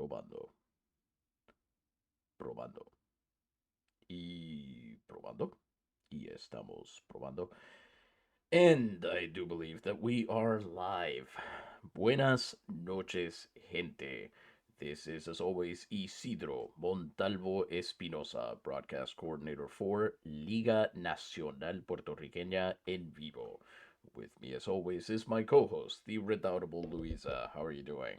Probando, probando y probando. Y estamos probando. And I do believe that we are live. Buenas noches, gente. This is, as always, Isidro Montalvo Espinosa, broadcast coordinator for Liga Nacional Puertorriqueña en vivo. With me, as always, is my co host, the redoubtable Luisa. How are you doing?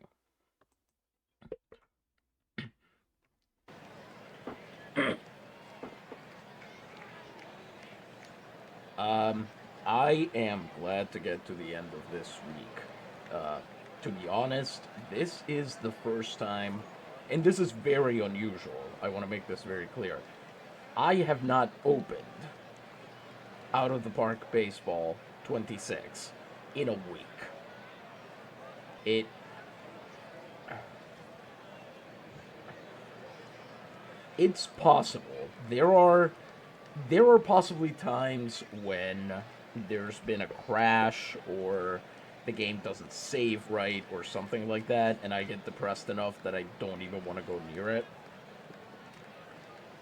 Um, I am glad to get to the end of this week. To be honest, this is the first time, and this is very unusual. I want to make this very clear. I have not opened Out of the Park Baseball 26 in a week. It it's possible. There are possibly times when there's been a crash or the game doesn't save right or something like that, and I get depressed enough that I don't even want to go near it.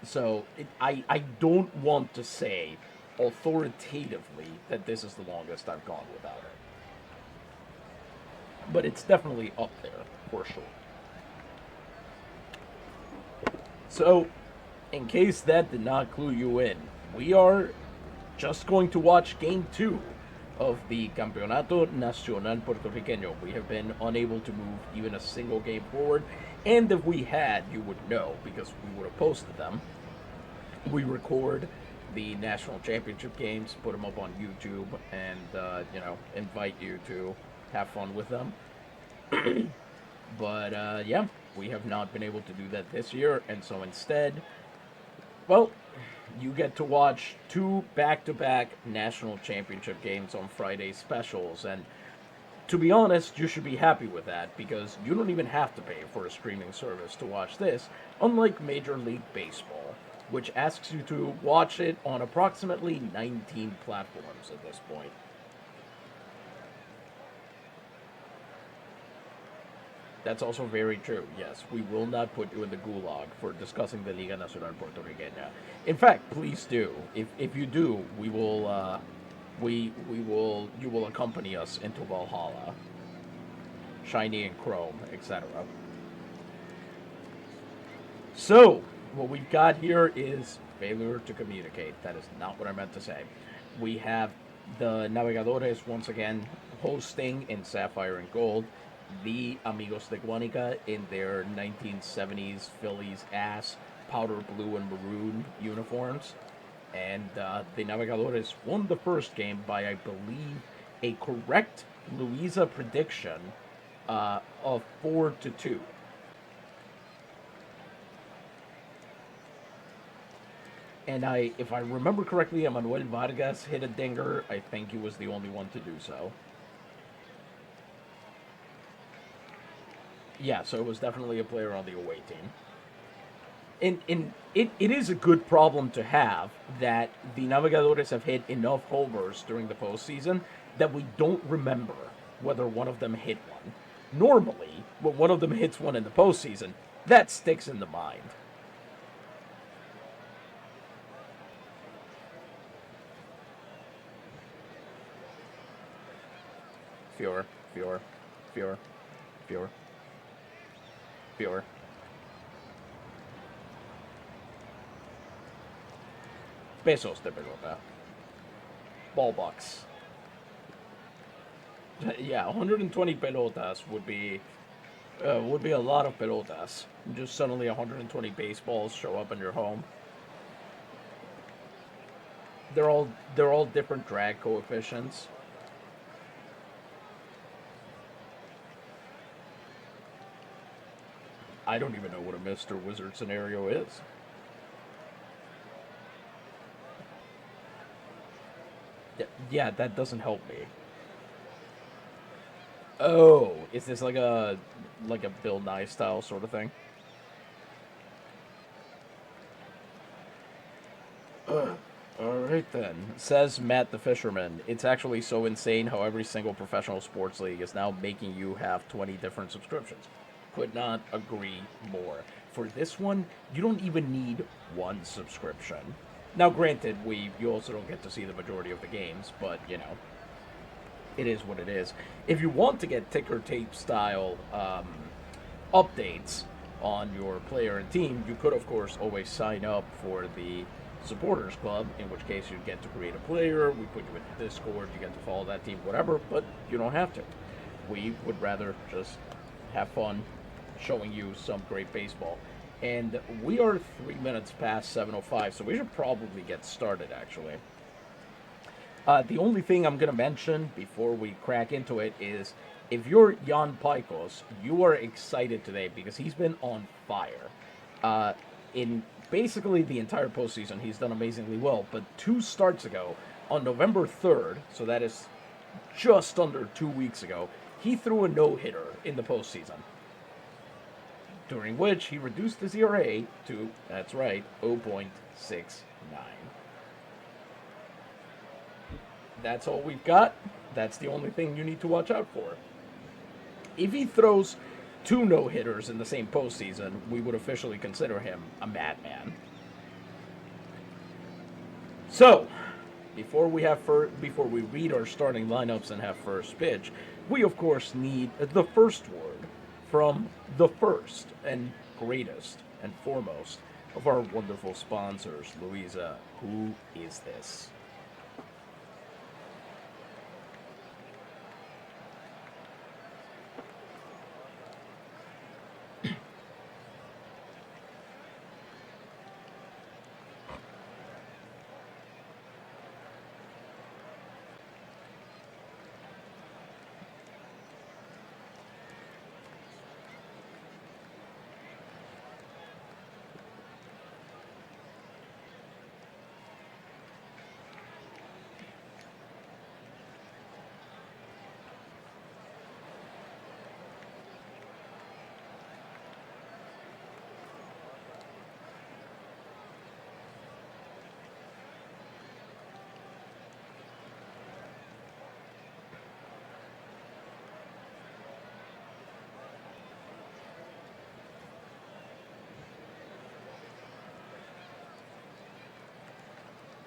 So I don't want to say authoritatively that this is the longest I've gone without it, but it's definitely up there for sure. So, in case that did not clue you in, we are just going to watch game two of the Campeonato Nacional Puertorriqueño. We have been unable to move even a single game forward, and if we had, you would know because we would have posted them. We record the national championship games, put them up on YouTube, and invite you to have fun with them. But yeah, we have not been able to do that this year, and so instead, well, you get to watch two back-to-back national championship games on Friday specials, and to be honest, you should be happy with that because you don't even have to pay for a streaming service to watch this, unlike Major League Baseball, which asks you to watch it on approximately 19 platforms at this point. That's also very true. Yes, we will not put you in the gulag for discussing the Liga Nacional Puertorriqueña. In fact, please do. If you do, we will you will accompany us into Valhalla, shiny and chrome, etc. So what we've got here is failure to communicate. That is not what I meant to say. We have the Navegadores once again hosting in sapphire and gold the Amigos de Guánica in their 1970s Phillies ass powder blue and maroon uniforms. And the Navegadores won the first game by, I believe, a correct Louisa prediction of 4-2. And if I remember correctly, Emmanuel Vargas hit a dinger. I think he was the only one to do so. Yeah, so it was definitely a player on the away team. And it is a good problem to have that the Navegadores have hit enough homers during the postseason that we don't remember whether one of them hit one. Normally, when one of them hits one in the postseason, that sticks in the mind. Fior, Fior, Fior, Fior, Fior. Pesos de pelota. Ball bucks. Yeah, 120 pelotas would be a lot of pelotas. Just suddenly 120 baseballs show up in your home. They're all different drag coefficients. I don't even know what a Mr. Wizard scenario is. Yeah, that doesn't help me. Oh, is this like a Bill Nye style sort of thing? All right then. Says Matt the Fisherman. It's actually so insane how every single professional sports league is now making you have 20 different subscriptions. Could not agree more. For this one, you don't even need one subscription. Now, granted, you also don't get to see the majority of the games, but you know, it is what it is. If you want to get ticker tape style updates on your player and team, you could, of course, always sign up for the supporters club, in which case you'd get to create a player, we put you in the Discord, you get to follow that team, whatever, but you don't have to. We would rather just have fun showing you some great baseball. And we are 3 minutes past 7:05, so we should probably get started, actually. The only thing I'm going to mention before we crack into it is, if you're Jan Pajkos, you are excited today because he's been on fire. In basically the entire postseason, he's done amazingly well. But 2 starts ago, on November 3rd, so that is just under 2 weeks ago, he threw a no-hitter in the postseason, during which he reduced his ERA to, that's right, 0.69. That's all we've got. That's the only thing you need to watch out for. If he throws 2 no-hitters in the same postseason, we would officially consider him a madman. So, before we read our starting lineups and have first pitch, we of course need the first word from the first and greatest and foremost of our wonderful sponsors. Louisa, who is this?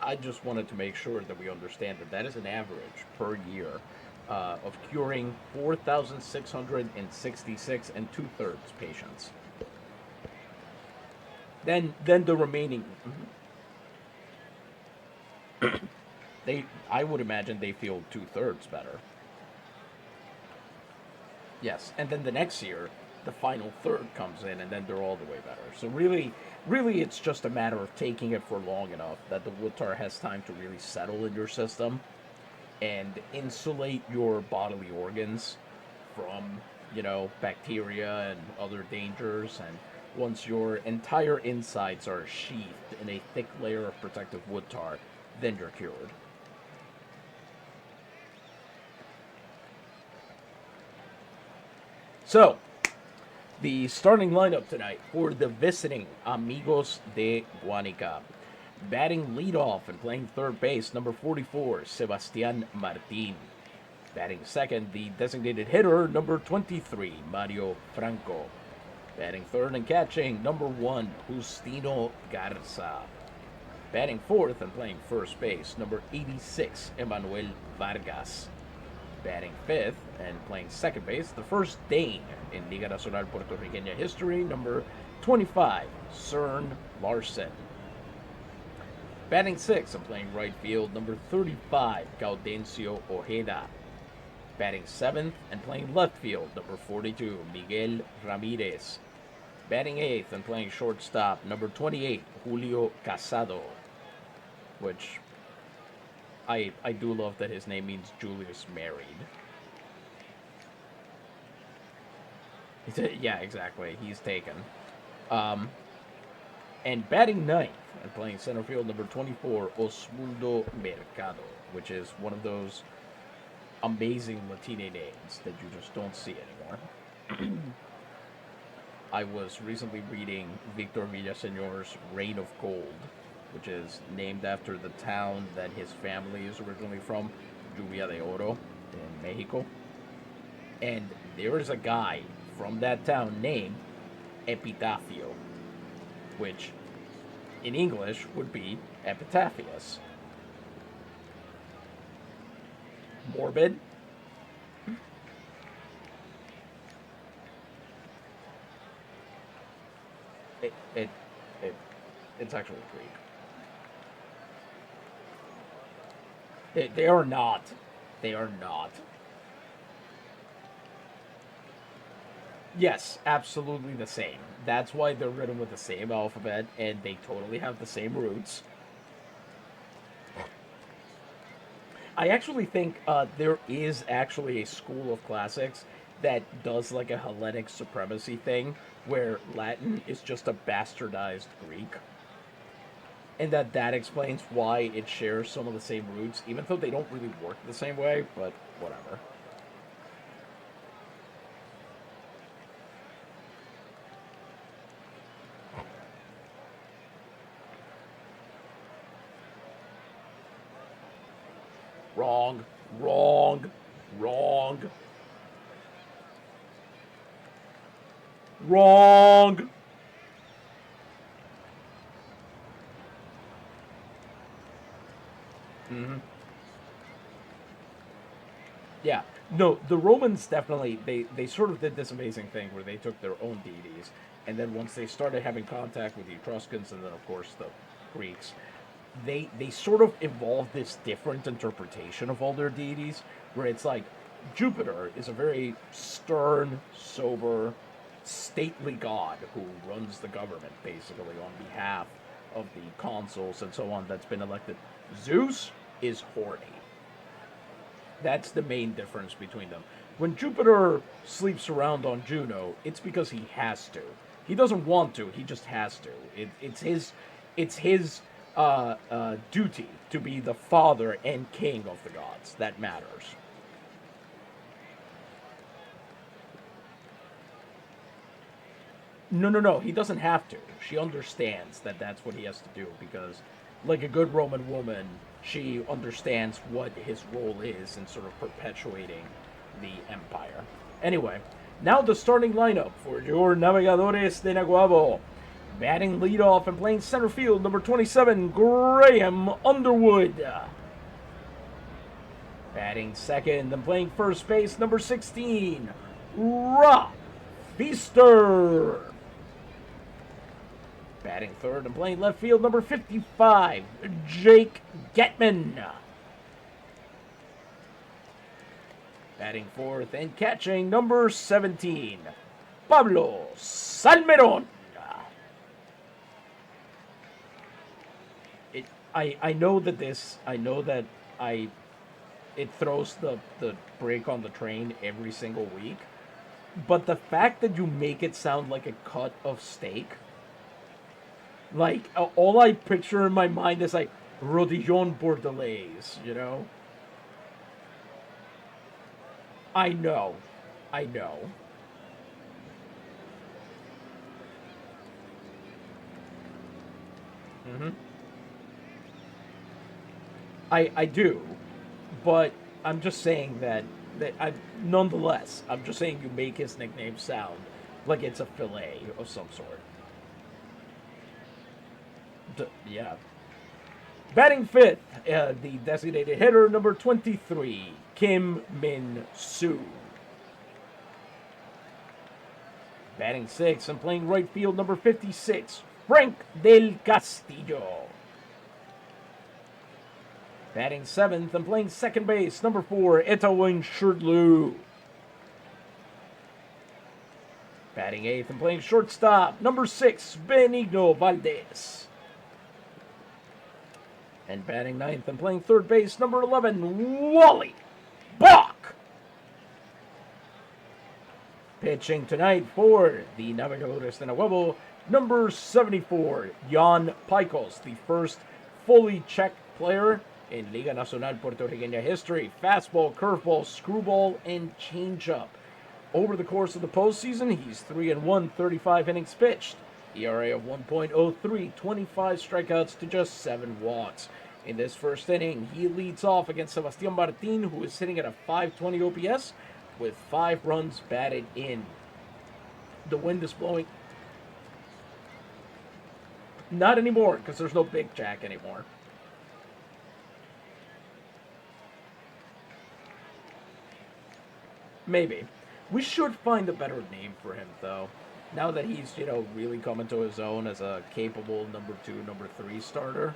I just wanted to make sure that we understand that is an average per year of curing 4,666 and 2/3 patients. Then the remaining, I would imagine they feel 2/3 better. Yes, and then the next year, the final third comes in, and then they're all the way better. So really, it's just a matter of taking it for long enough that the wood tar has time to really settle in your system and insulate your bodily organs from, bacteria and other dangers. And once your entire insides are sheathed in a thick layer of protective wood tar, then you're cured. So, the starting lineup tonight for the visiting Amigos de Guánica. Batting leadoff and playing third base, number 44, Sebastián Martín. Batting second, the designated hitter, number 23, Mario Franco. Batting third and catching, number 1, Justino Garza. Batting fourth and playing first base, number 86, Emmanuel Vargas. Batting fifth and playing second base, the first Dane in Liga Nacional Puertorriqueña history, number 25, Cern Larson. Batting sixth and playing right field, number 35, Gaudencio Ojeda. Batting seventh and playing left field, number 42, Miguel Ramirez. Batting eighth and playing shortstop, number 28, Julio Casado, which I do love that his name means Julius married. Yeah, exactly. He's taken. And batting ninth and playing center field, number 24, Osmundo Mercado, which is one of those amazing Latine names that you just don't see anymore. I was recently reading Victor Villaseñor's Reign of Gold, which is named after the town that his family is originally from, Lluvia de Oro, in Mexico. And there is a guy from that town named Epitafio, which in English would be Epitaphius. Morbid? It, it, it's actually Greek. They are not. They are not. Yes, absolutely the same. That's why they're written with the same alphabet, and they totally have the same roots. I actually think there is actually a school of classics that does like a Hellenic supremacy thing, where Latin is just a bastardized Greek, and that explains why it shares some of the same roots, even though they don't really work the same way. But whatever. Wrong, wrong, wrong, wrong. Mm-hmm. Yeah. No, the Romans definitely they sort of did this amazing thing where they took their own deities, and then once they started having contact with the Etruscans and then of course the Greeks, they sort of evolved this different interpretation of all their deities, where it's like Jupiter is a very stern, sober, stately god who runs the government basically on behalf of the consuls and so on that's been elected. Zeus is horny. That's the main difference between them. When Jupiter sleeps around on Juno, it's because he has to. He doesn't want to. He just has to. It's his duty to be the father and king of the gods. That matters. No, no, no. He doesn't have to. She understands that that's what he has to do because, like a good Roman woman, she understands what his role is in sort of perpetuating the empire. Anyway, now the starting lineup for your Navegadores de Naguabo. Batting leadoff and playing center field, number 27, Graham Underwood. Batting second and playing first base, number 16, Rob Feaster. Batting third and playing left field, number 55, Jake Getman. Batting fourth and catching, number 17, Pablo Salmeron. I know that it throws the brake on the train every single week, but the fact that you make it sound like a cut of steak, like all I picture in my mind is like Rodillon Bordelaise, you know? I know. Mm-hmm. I do, but I'm just saying that I nonetheless I'm just saying you make his nickname sound like it's a fillet of some sort. Yeah. Batting fifth, the designated hitter number 23, Kim Min Soo. Batting sixth and playing right field number 56, Frank Del Castillo. Batting seventh and playing second base, number 4, Etawin Shurtlew. Batting eighth and playing shortstop, number 6, Benigno Valdez. And batting ninth and playing third base, number 11, Wally Bach. Pitching tonight for the Navegadores de Naguabo, number 74, Jan Pajkos, the first fully Czech player in Liga Nacional Puertorriqueña history. Fastball, curveball, screwball, and changeup. Over the course of the postseason, he's 3-1, 35 innings pitched. ERA of 1.03, 25 strikeouts to just 7 walks. In this first inning, he leads off against Sebastian Martin, who is sitting at a .520 OPS with 5 runs batted in. The wind is blowing. Not anymore, because there's no Big Jack anymore. Maybe. We should find a better name for him, though. Now that he's, really coming to his own as a capable number 2, number 3 starter.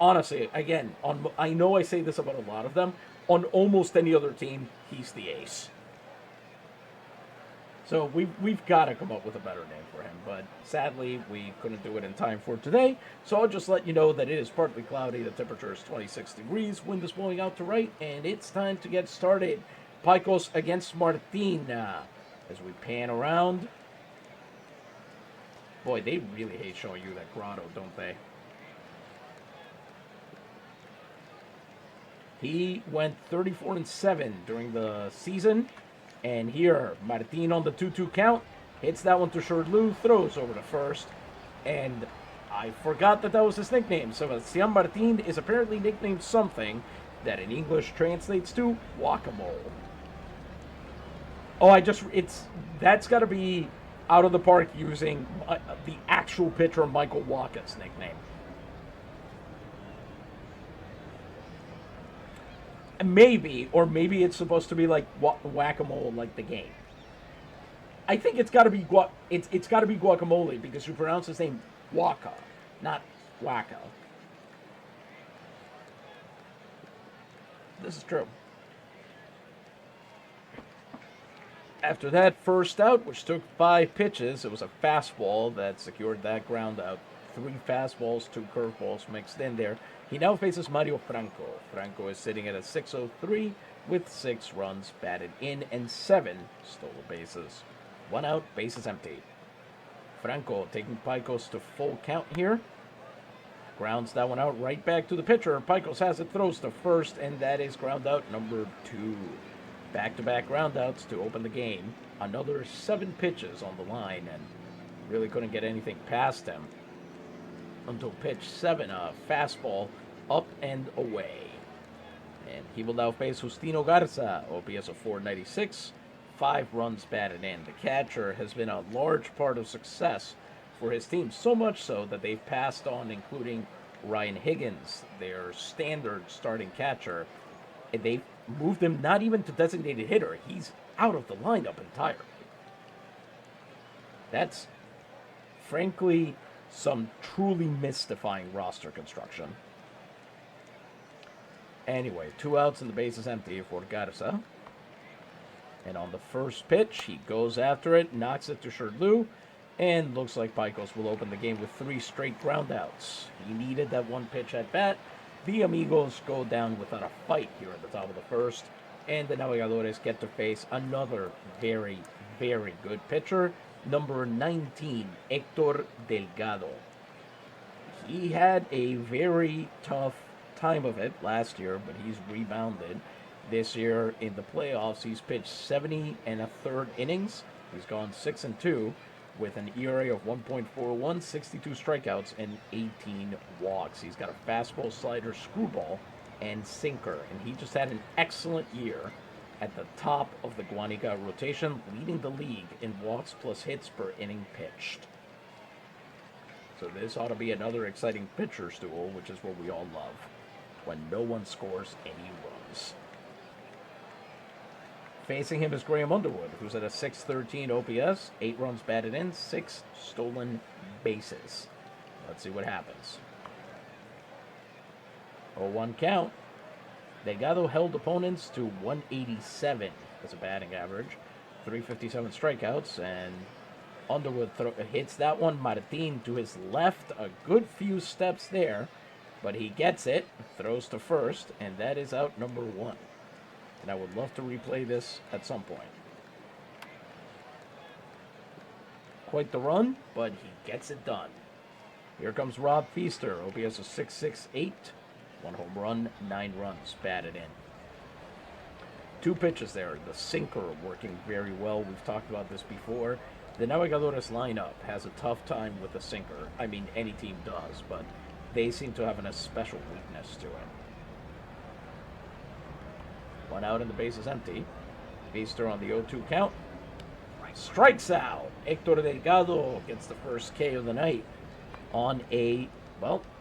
Honestly, again, I know I say this about a lot of them. On almost any other team, he's the ace. So we've got to come up with a better name for him. But sadly, we couldn't do it in time for today. So I'll just let you know that it is partly cloudy. The temperature is 26 degrees. Wind is blowing out to right. And it's time to get started. Pajkos against Martin. As we pan around. Boy, they really hate showing you that grotto, don't they? He went 34-7 during the season. And here, Martin on the 2-2 count. Hits that one to Shirley, throws over to first. And I forgot that was his nickname. Sebastian Martin is apparently nicknamed something that in English translates to guacamole. Oh, that's got to be out of the park using the actual pitcher Michael Wacha's nickname. Maybe, or maybe it's supposed to be like whack-a-mole, like the game. I think it's got to be it's got to be guacamole because you pronounce his name Wacha, not Wacka. This is true. After that first out, which took 5 pitches, it was a fastball that secured that ground out. 3 fastballs, 2 curveballs mixed in there. He now faces Mario Franco. Franco is sitting at a 6.03 with 6 runs batted in and 7 stolen bases. 1 out, bases empty. Franco taking Pajkos to full count here. Grounds that one out right back to the pitcher. Pajkos has it, throws to first, and that is ground out number 2. Back-to-back groundouts to open the game. Another 7 pitches on the line, and really couldn't get anything past him until pitch 7, a fastball up and away. And he will now face Justino Garza, OPS of 496, 5 runs batted in. The catcher has been a large part of success for his team, so much so that they've passed on including Ryan Higgins, their standard starting catcher, and they've moved him not even to designated hitter. He's out of the lineup entirely. That's, frankly, some truly mystifying roster construction. Anyway, 2 outs and the base is empty for Garza. And on the first pitch, he goes after it, knocks it to Shirley, and looks like Pajkos will open the game with 3 straight groundouts. He needed that 1 pitch at bat. The Amigos go down without a fight here at the top of the first, and the Navegadores get to face another very, very good pitcher, number 19, Héctor Delgado. He had a very tough time of it last year, but he's rebounded. This year in the playoffs, he's pitched 70 1/3 innings. He's gone 6-2 with an ERA of 1.41, 62 strikeouts, and 18 walks. He's got a fastball, slider, screwball, and sinker, and he just had an excellent year at the top of the Guánica rotation, leading the league in walks plus hits per inning pitched. So this ought to be another exciting pitcher's duel, which is what we all love, when no one scores any runs. Facing him is Graham Underwood, who's at a 613 OPS, 8 runs batted in, 6 stolen bases. Let's see what happens. 0-1 count. Delgado held opponents to 187 as a batting average, 357 strikeouts, and Underwood hits that one. Martin to his left, a good few steps there, but he gets it, throws to first, and that is out number 1. And I would love to replay this at some point. Quite the run, but he gets it done. Here comes Rob Feaster, OPS of 668, 1 home run, 9 runs batted in. 2 pitches there, the sinker working very well. We've talked about this before. The Navegadores lineup has a tough time with the sinker. I mean, any team does, but they seem to have a special weakness to it. 1 out and the base is empty. Feaster on the 0-2 count. strikes out. Héctor Delgado gets the first K of the night on a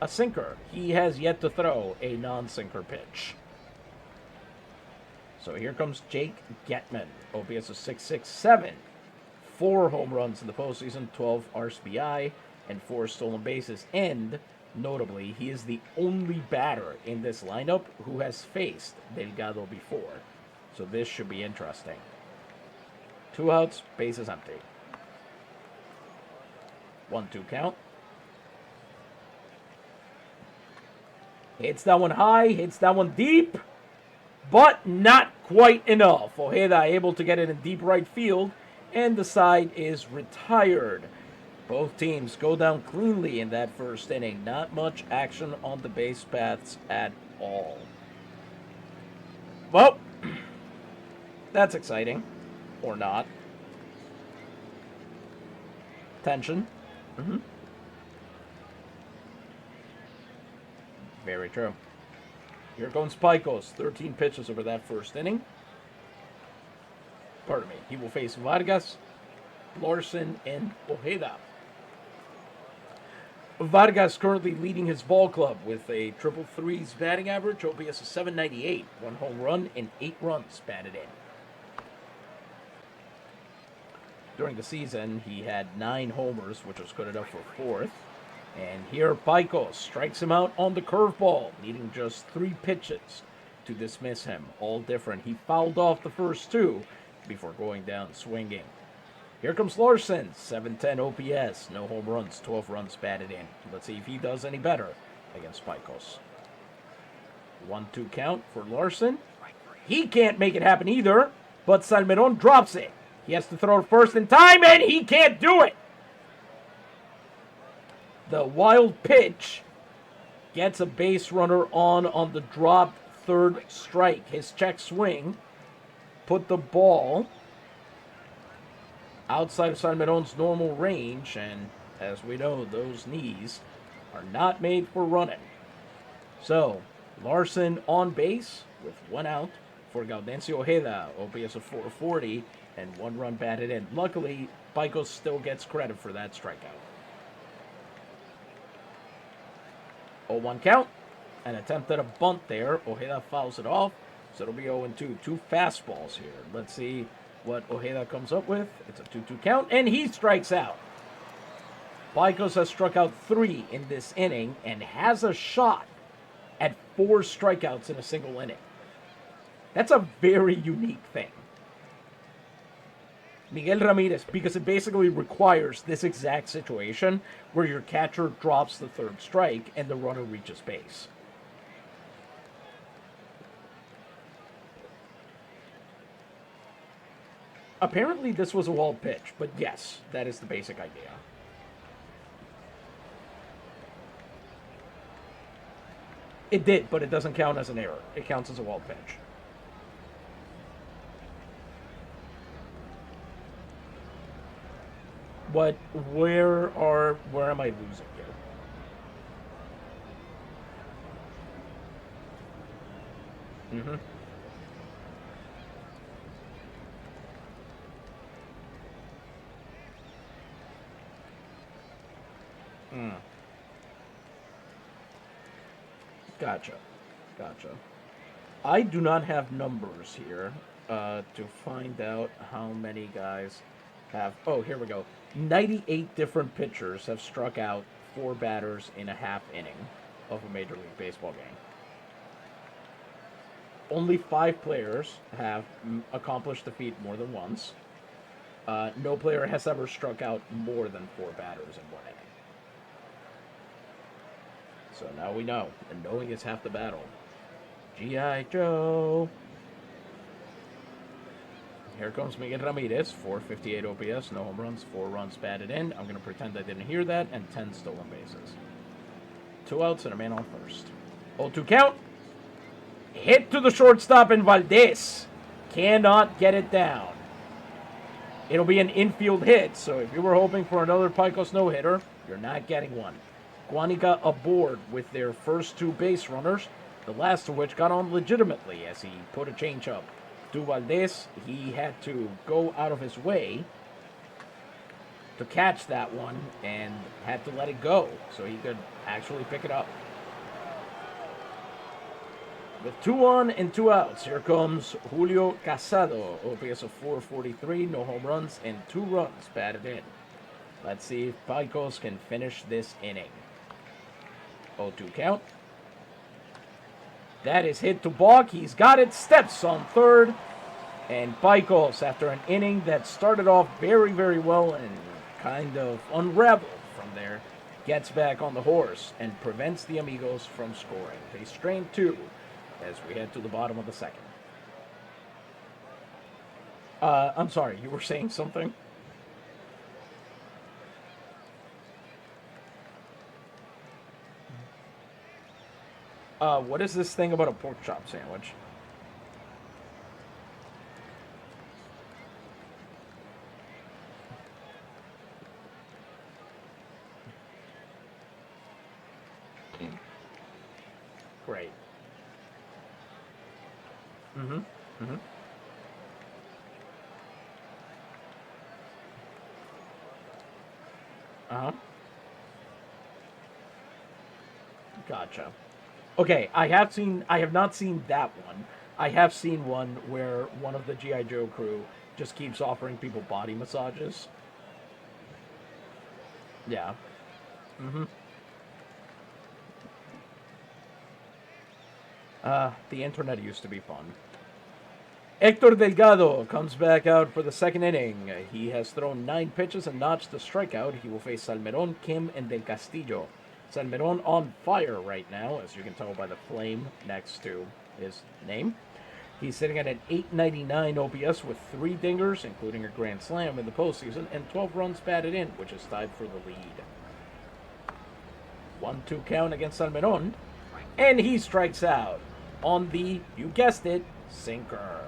sinker. He has yet to throw a non-sinker pitch. So here comes Jake Getman. OPS of 667. 4 home runs in the postseason, 12 RBI, and 4 stolen bases. And, notably, he is the only batter in this lineup who has faced Delgado before. So this should be interesting. 2 outs, bases empty. 1-2 count. Hits that one high, hits that one deep, but not quite enough. Ojeda able to get it in deep right field, and the side is retired. Both teams go down cleanly in that first inning. Not much action on the base paths at all. Well, that's exciting. Or not. Tension. Very true. Here comes Pajkos. 13 pitches over that first inning. Pardon me. He will face Vargas, Larson, and Ojeda. Vargas currently leading his ball club with a triple threes batting average, OPS of 798, 1 home run, and 8 runs batted in. During the season, he had 9 homers, which was good enough for 4th. And here, Pajkos strikes him out on the curveball, needing just 3 pitches to dismiss him. All different. He fouled off the first 2 before going down swinging. Here comes Larson, 710 OPS, no home runs, 12 runs batted in. Let's see if he does any better against Pajkos. 1-2 count for Larson. He can't make it happen either, but Salmeron drops it. He has to throw first in time, and he can't do it. The wild pitch gets a base runner on the dropped third strike. His check swing put the ball outside of Salmeron's normal range, and as we know, those knees are not made for running. So, Larson on base with 1 out for Gaudencio Ojeda, OPS of 440, and 1 run batted in. Luckily, Pajkos still gets credit for that strikeout. 0-1 count. An attempt at a bunt there. Ojeda fouls it off, so it'll be 0-2. 2 fastballs here. Let's see what Ojeda comes up with. It's a 2-2 count, and he strikes out. Pajkos has struck out 3 in this inning and has a shot at 4 strikeouts in a single inning. That's a very unique thing. Miguel Ramirez, because it basically requires this exact situation where your catcher drops the third strike and the runner reaches base. Apparently this was a wild pitch, but yes, that is the basic idea. It did, but it doesn't count as an error. It counts as a wild pitch. But where am I losing here? Gotcha. I do not have numbers here to find out how many guys have. Oh, here we go. 98 different pitchers have struck out 4 batters in a half inning of a Major League Baseball game. Only 5 players have accomplished the feat more than once. No player has ever struck out more than 4 batters in 1 inning. So now we know, and knowing is half the battle. G.I. Joe. Here comes Miguel Ramirez, 458 OPS, no home runs, 4 runs batted in. I'm going to pretend I didn't hear that, and 10 stolen bases. 2 outs and a man on first. 0-2 count. Hit to the shortstop, and Valdez cannot get it down. It'll be an infield hit, so if you were hoping for another Pajkos no-hitter, you're not getting one. Guánica aboard with their first 2 base runners, the last of which got on legitimately as he put a changeup to Valdez. He had to go out of his way to catch that one and had to let it go so he could actually pick it up. With 2 on and 2 outs, here comes Julio Casado, OPS of 443, no home runs, and 2 runs batted in. Let's see if Pajkos can finish this inning. 0-2 count. That is hit to Balk. He's got it, steps on third. And Pajkos, after an inning that started off very, very well and kind of unraveled from there, gets back on the horse and prevents the Amigos from scoring. They strain 2 as we head to the bottom of the second. I'm sorry, you were saying something? What is this thing about a pork chop sandwich? Great. Mm-hmm. Mm-hmm. Uh-huh. Gotcha. Okay, I have not seen that one. I have seen one where one of the G.I. Joe crew just keeps offering people body massages. Yeah. Mm-hmm. The internet used to be fun. Héctor Delgado comes back out for the second inning. He has thrown 9 pitches and notched a strikeout. He will face Salmeron, Kim, and Del Castillo. Salmeron on fire right now, as you can tell by the flame next to his name. He's sitting at an .899 OPS with 3 dingers, including a grand slam in the postseason, and 12 runs batted in, which is tied for the lead. 1-2 count against Salmeron, and he strikes out on the, you guessed it, sinker.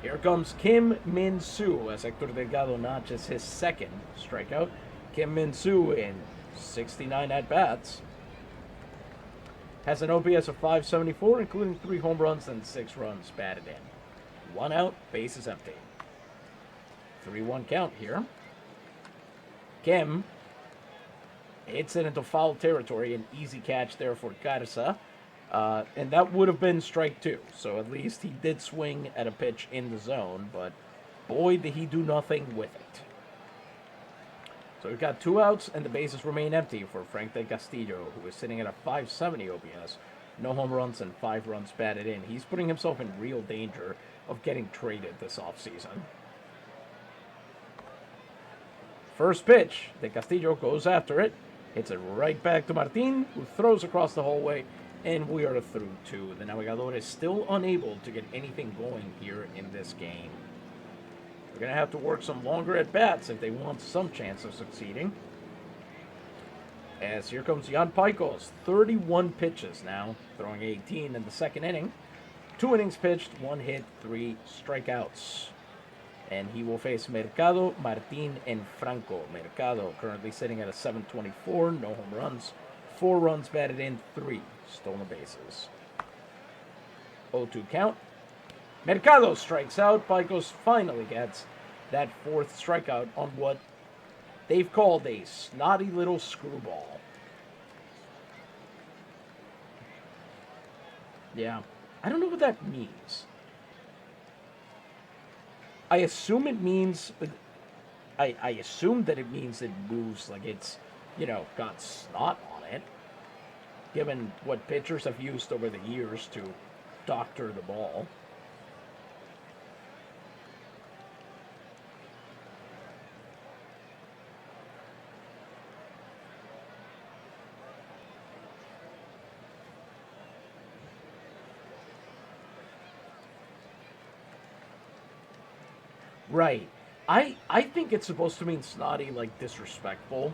Here comes Kim Min-soo as Héctor Delgado notches his second strikeout. Kim Min-soo in 69 at-bats has an OPS of 574, including 3 home runs and 6 runs batted in. 1 out, bases empty. 3-1 count here. Kim hits it into foul territory, an easy catch there for Garza. And that would have been strike 2, so at least he did swing at a pitch in the zone, but boy, did he do nothing with it. So we've got 2 outs, and the bases remain empty for Frank Del Castillo, who is sitting at a 570 OPS, no home runs and 5 runs batted in. He's putting himself in real danger of getting traded this offseason. First pitch, Del Castillo goes after it, hits it right back to Martin, who throws across the hallway. And we are through 2. The Navegadores is still unable to get anything going here in this game. We're going to have to work some longer at-bats if they want some chance of succeeding. As here comes Jan Pajkos, 31 pitches now, throwing 18 in the second inning. 2 innings pitched, 1 hit, 3 strikeouts. And he will face Mercado, Martin, and Franco. Mercado currently sitting at a 724, no home runs, 4 runs batted in, 3 stolen bases. 0-2 count. Mercado strikes out. Pajkos finally gets that 4th strikeout on what they've called a snotty little screwball. Yeah, I don't know what that means. I assume it means... I assume that it means it moves like it's, got snot on it, given what pitchers have used over the years to doctor the ball. Right. I think it's supposed to mean snotty, like disrespectful,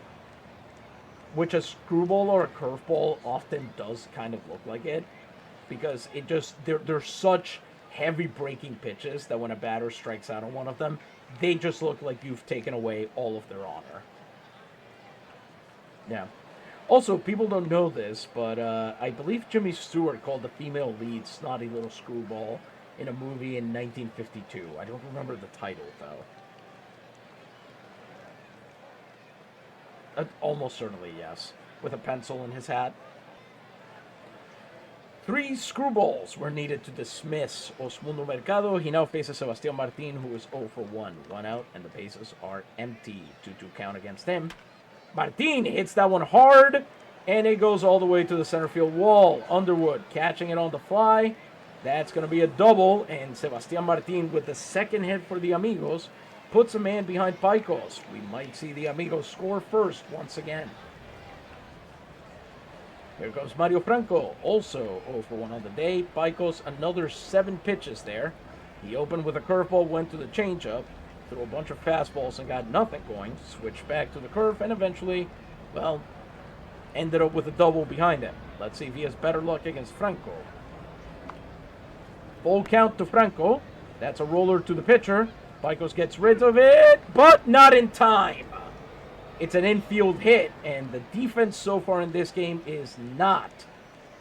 which a screwball or a curveball often does kind of look like it, because it just, they're such heavy breaking pitches that when a batter strikes out on one of them, they just look like you've taken away all of their honor. Yeah. Also, people don't know this, but I believe Jimmy Stewart called the female lead Snotty Little Screwball in a movie in 1952. I don't remember the title, though. Almost certainly, yes. With a pencil in his hat. 3 screwballs were needed to dismiss Osmundo Mercado. He now faces Sebastián Martín, who is 0 for 1. 1 out, and the bases are empty. 2-2 count against him. Martín hits that one hard, and it goes all the way to the center field wall. Underwood catching it on the fly. That's going to be a double, and Sebastián Martín, with the second hit for the Amigos, puts a man behind Pajkos. We might see the Amigos score first once again. Here comes Mario Franco, also 0 for 1 on the day. Pajkos, another 7 pitches there. He opened with a curveball, went to the changeup, threw a bunch of fastballs and got nothing going. Switched back to the curve and eventually, well, ended up with a double behind him. Let's see if he has better luck against Franco. Full count to Franco. That's a roller to the pitcher. Pajkos gets rid of it, but not in time. It's an infield hit, and the defense so far in this game is not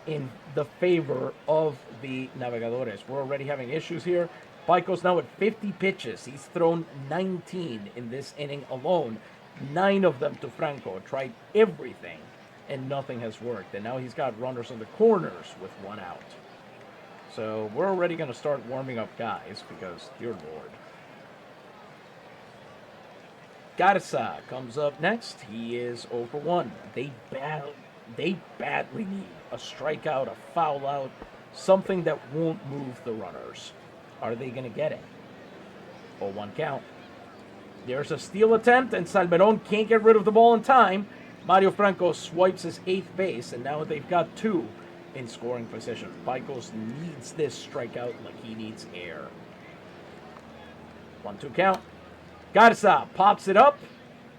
in the favor of the Navegadores. We're already having issues here. Pajkos now at 50 pitches. He's thrown 19 in this inning alone. 9 of them to Franco. Tried everything, and nothing has worked. And now he's got runners on the corners with 1 out. So we're already going to start warming up guys because, dear Lord. Garza comes up next. He is 0 for 1. They badly need a strikeout, a foul out, something that won't move the runners. Are they going to get it? 0-1 count. There's a steal attempt, and Salmeron can't get rid of the ball in time. Mario Franco swipes his 8th base, and now they've got 2 in scoring position. Pajkos needs this strikeout like he needs air. 1-2 count. Garza pops it up.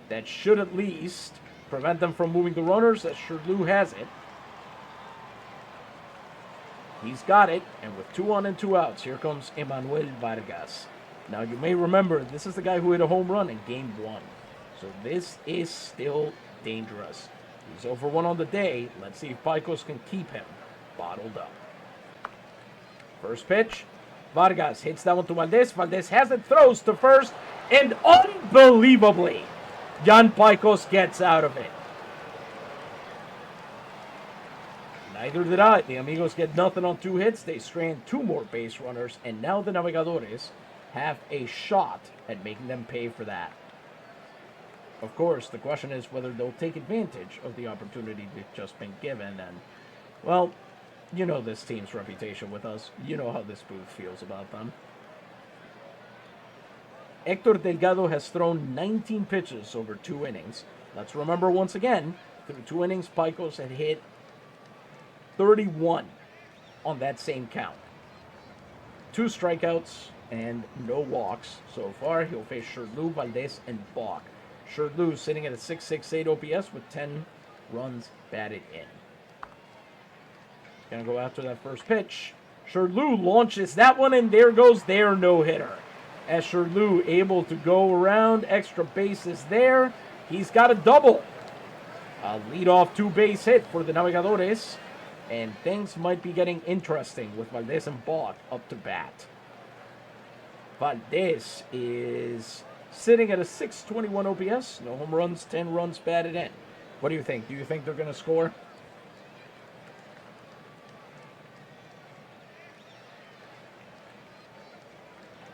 That should at least prevent them from moving the runners, as Shirley has it. He's got it, and with 2 on and 2 outs, here comes Emmanuel Vargas. Now, you may remember, this is the guy who hit a home run in Game 1. So this is still dangerous. He's 0 for 1 on the day. Let's see if Pajkos can keep him bottled up. First pitch. Vargas hits that one to Valdez. Valdez has it, throws to first, and unbelievably, Jan Pajkos gets out of it. Neither did I. The Amigos get nothing on 2 hits. They strand 2 more base runners, and now the Navegadores have a shot at making them pay for that. Of course, the question is whether they'll take advantage of the opportunity they've just been given, and, well, you know this team's reputation with us. You know how this booth feels about them. Héctor Delgado has thrown 19 pitches over 2 innings. Let's remember once again, through 2 innings, Pajkos had hit 31 on that same count. 2 strikeouts and no walks so far. He'll face Shirley, Valdez, and Bach. Shirley sitting at a 6.68 OPS with 10 runs batted in. Gonna go after that first pitch. Shirley launches that one, and there goes their no-hitter. As Shirley able to go around, extra bases there. He's got a double. A leadoff 2-base hit for the Navegadores. And things might be getting interesting with Valdez and Bach up to bat. Valdez is sitting at a 6.21 OPS. No home runs, 10 runs batted in. What do you think? Do you think they're going to score?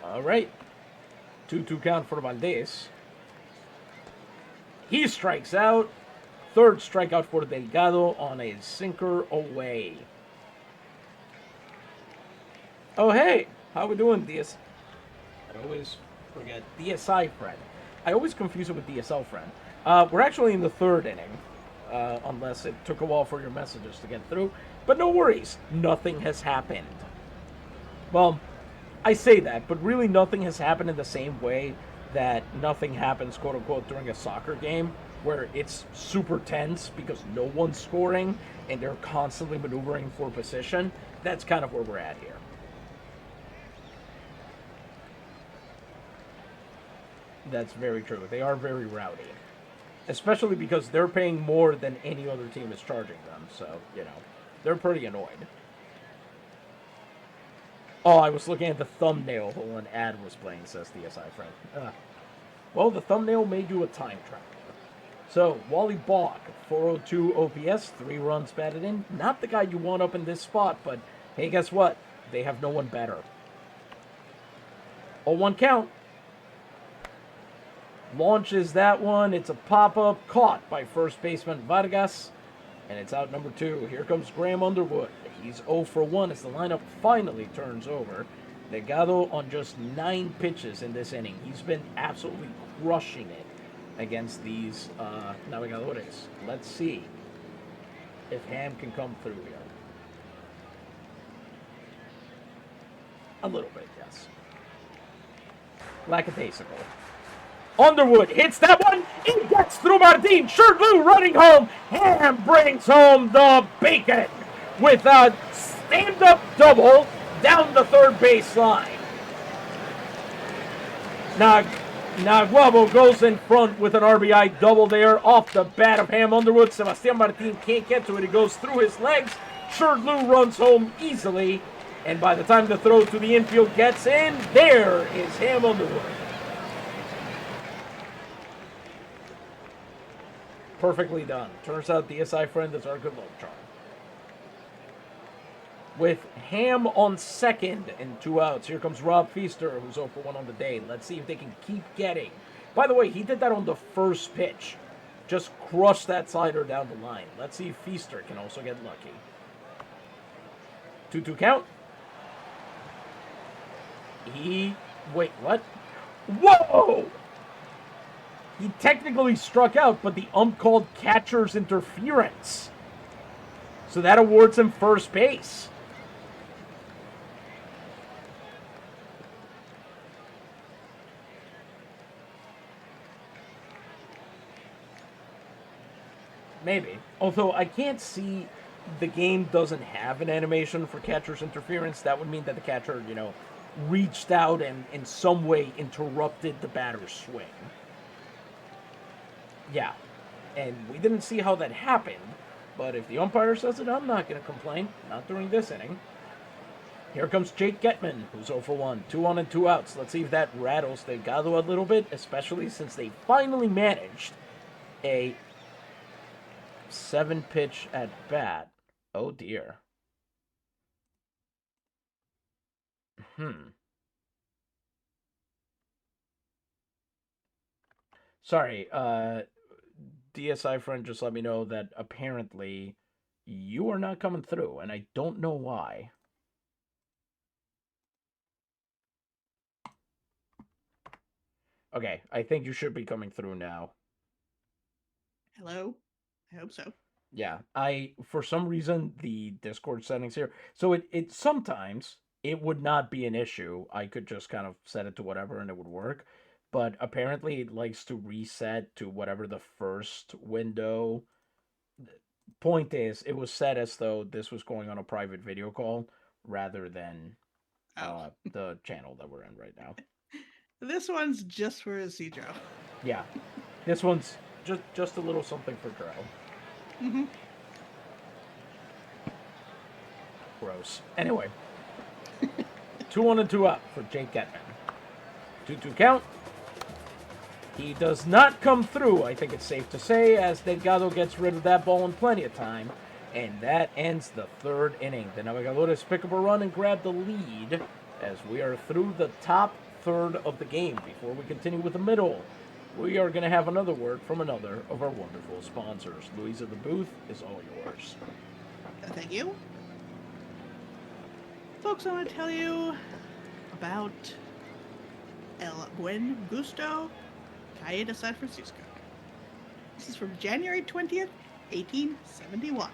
All right. 2-2 count for Valdez. He strikes out. 3rd strikeout for Delgado on a sinker away. Oh, hey. How we doing, DS? I always forget. DSI friend. I always confuse it with DSL friend. We're actually in the 3rd inning. Unless it took a while for your messages to get through. But no worries. Nothing has happened. Well, I say that, but really nothing has happened in the same way that nothing happens, quote-unquote, during a soccer game, where it's super tense because no one's scoring and they're constantly maneuvering for position. That's kind of where we're at here. That's very true. They are very rowdy. Especially because they're paying more than any other team is charging them. So, you know, they're pretty annoyed. Oh, I was looking at the thumbnail while an ad was playing, says DSI friend. Well, the thumbnail made you a time traveler. So, Wally Balk, 402 OPS, 3 runs batted in. Not the guy you want up in this spot, but hey, guess what? They have no one better. 0-1 count. Launches that one. It's a pop-up caught by first baseman Vargas. And it's out number 2. Here comes Graham Underwood. He's 0 for 1 as the lineup finally turns over. Delgado on just 9 pitches in this inning. He's been absolutely crushing it against these Navegadores. Let's see if Ham can come through here. A little bit, yes. Lackadaisical. Underwood hits that one. He gets through Martin. Shirley running home. Ham brings home the bacon with a stand-up double down the third baseline. Naguabo goes in front with an RBI double there off the bat of Ham Underwood. Sebastian Martin can't get to it. He goes through his legs. Shirley runs home easily. And by the time the throw to the infield gets in, there is Ham Underwood. Perfectly done. Turns out DSI friend is our good luck charm. With Ham on second and 2 outs, here comes Rob Feaster, who's 0 for 1 on the day. Let's see if they can keep getting. By the way, he did that on the first pitch. Just crushed that slider down the line. Let's see if Feaster can also get lucky. 2-2 count. Wait, what? Whoa! He technically struck out, but the ump called catcher's interference. So that awards him first base. Maybe. Although I can't see the game doesn't have an animation for catcher's interference. That would mean that the catcher, reached out and in some way interrupted the batter's swing. Yeah, and we didn't see how that happened, but if the umpire says it, I'm not going to complain. Not during this inning. Here comes Jake Getman, who's 0 for 1. 2 on and 2 outs. Let's see if that rattles Delgado a little bit, especially since they finally managed a 7-pitch at bat. Oh, dear. Sorry, DSI friend just let me know that apparently you are not coming through, and I don't know why. Okay, I think you should be coming through now. Hello? I hope so. Yeah, for some reason, the Discord settings here, so it sometimes, it would not be an issue. I could just kind of set it to whatever and it would work. But apparently it likes to reset to whatever the first window. Point is, it was set as though this was going on a private video call rather than the channel that we're in right now. This one's just for Isidro. Yeah, this one's just a little something for Drow. Mm-hmm. Gross. Anyway, 2 on and 2 out for Jake Getman. 2-2 count. He does not come through, I think it's safe to say, as Delgado gets rid of that ball in plenty of time. And that ends the third inning. The Navegadores pick up a run and grab the lead as we are through the top third of the game. Before we continue with the middle, we are going to have another word from another of our wonderful sponsors. Louisa, the booth is all yours. Thank you. Folks, I want to tell you about El Buen Gusto, Calle de San Francisco. This is from January 20th, 1871.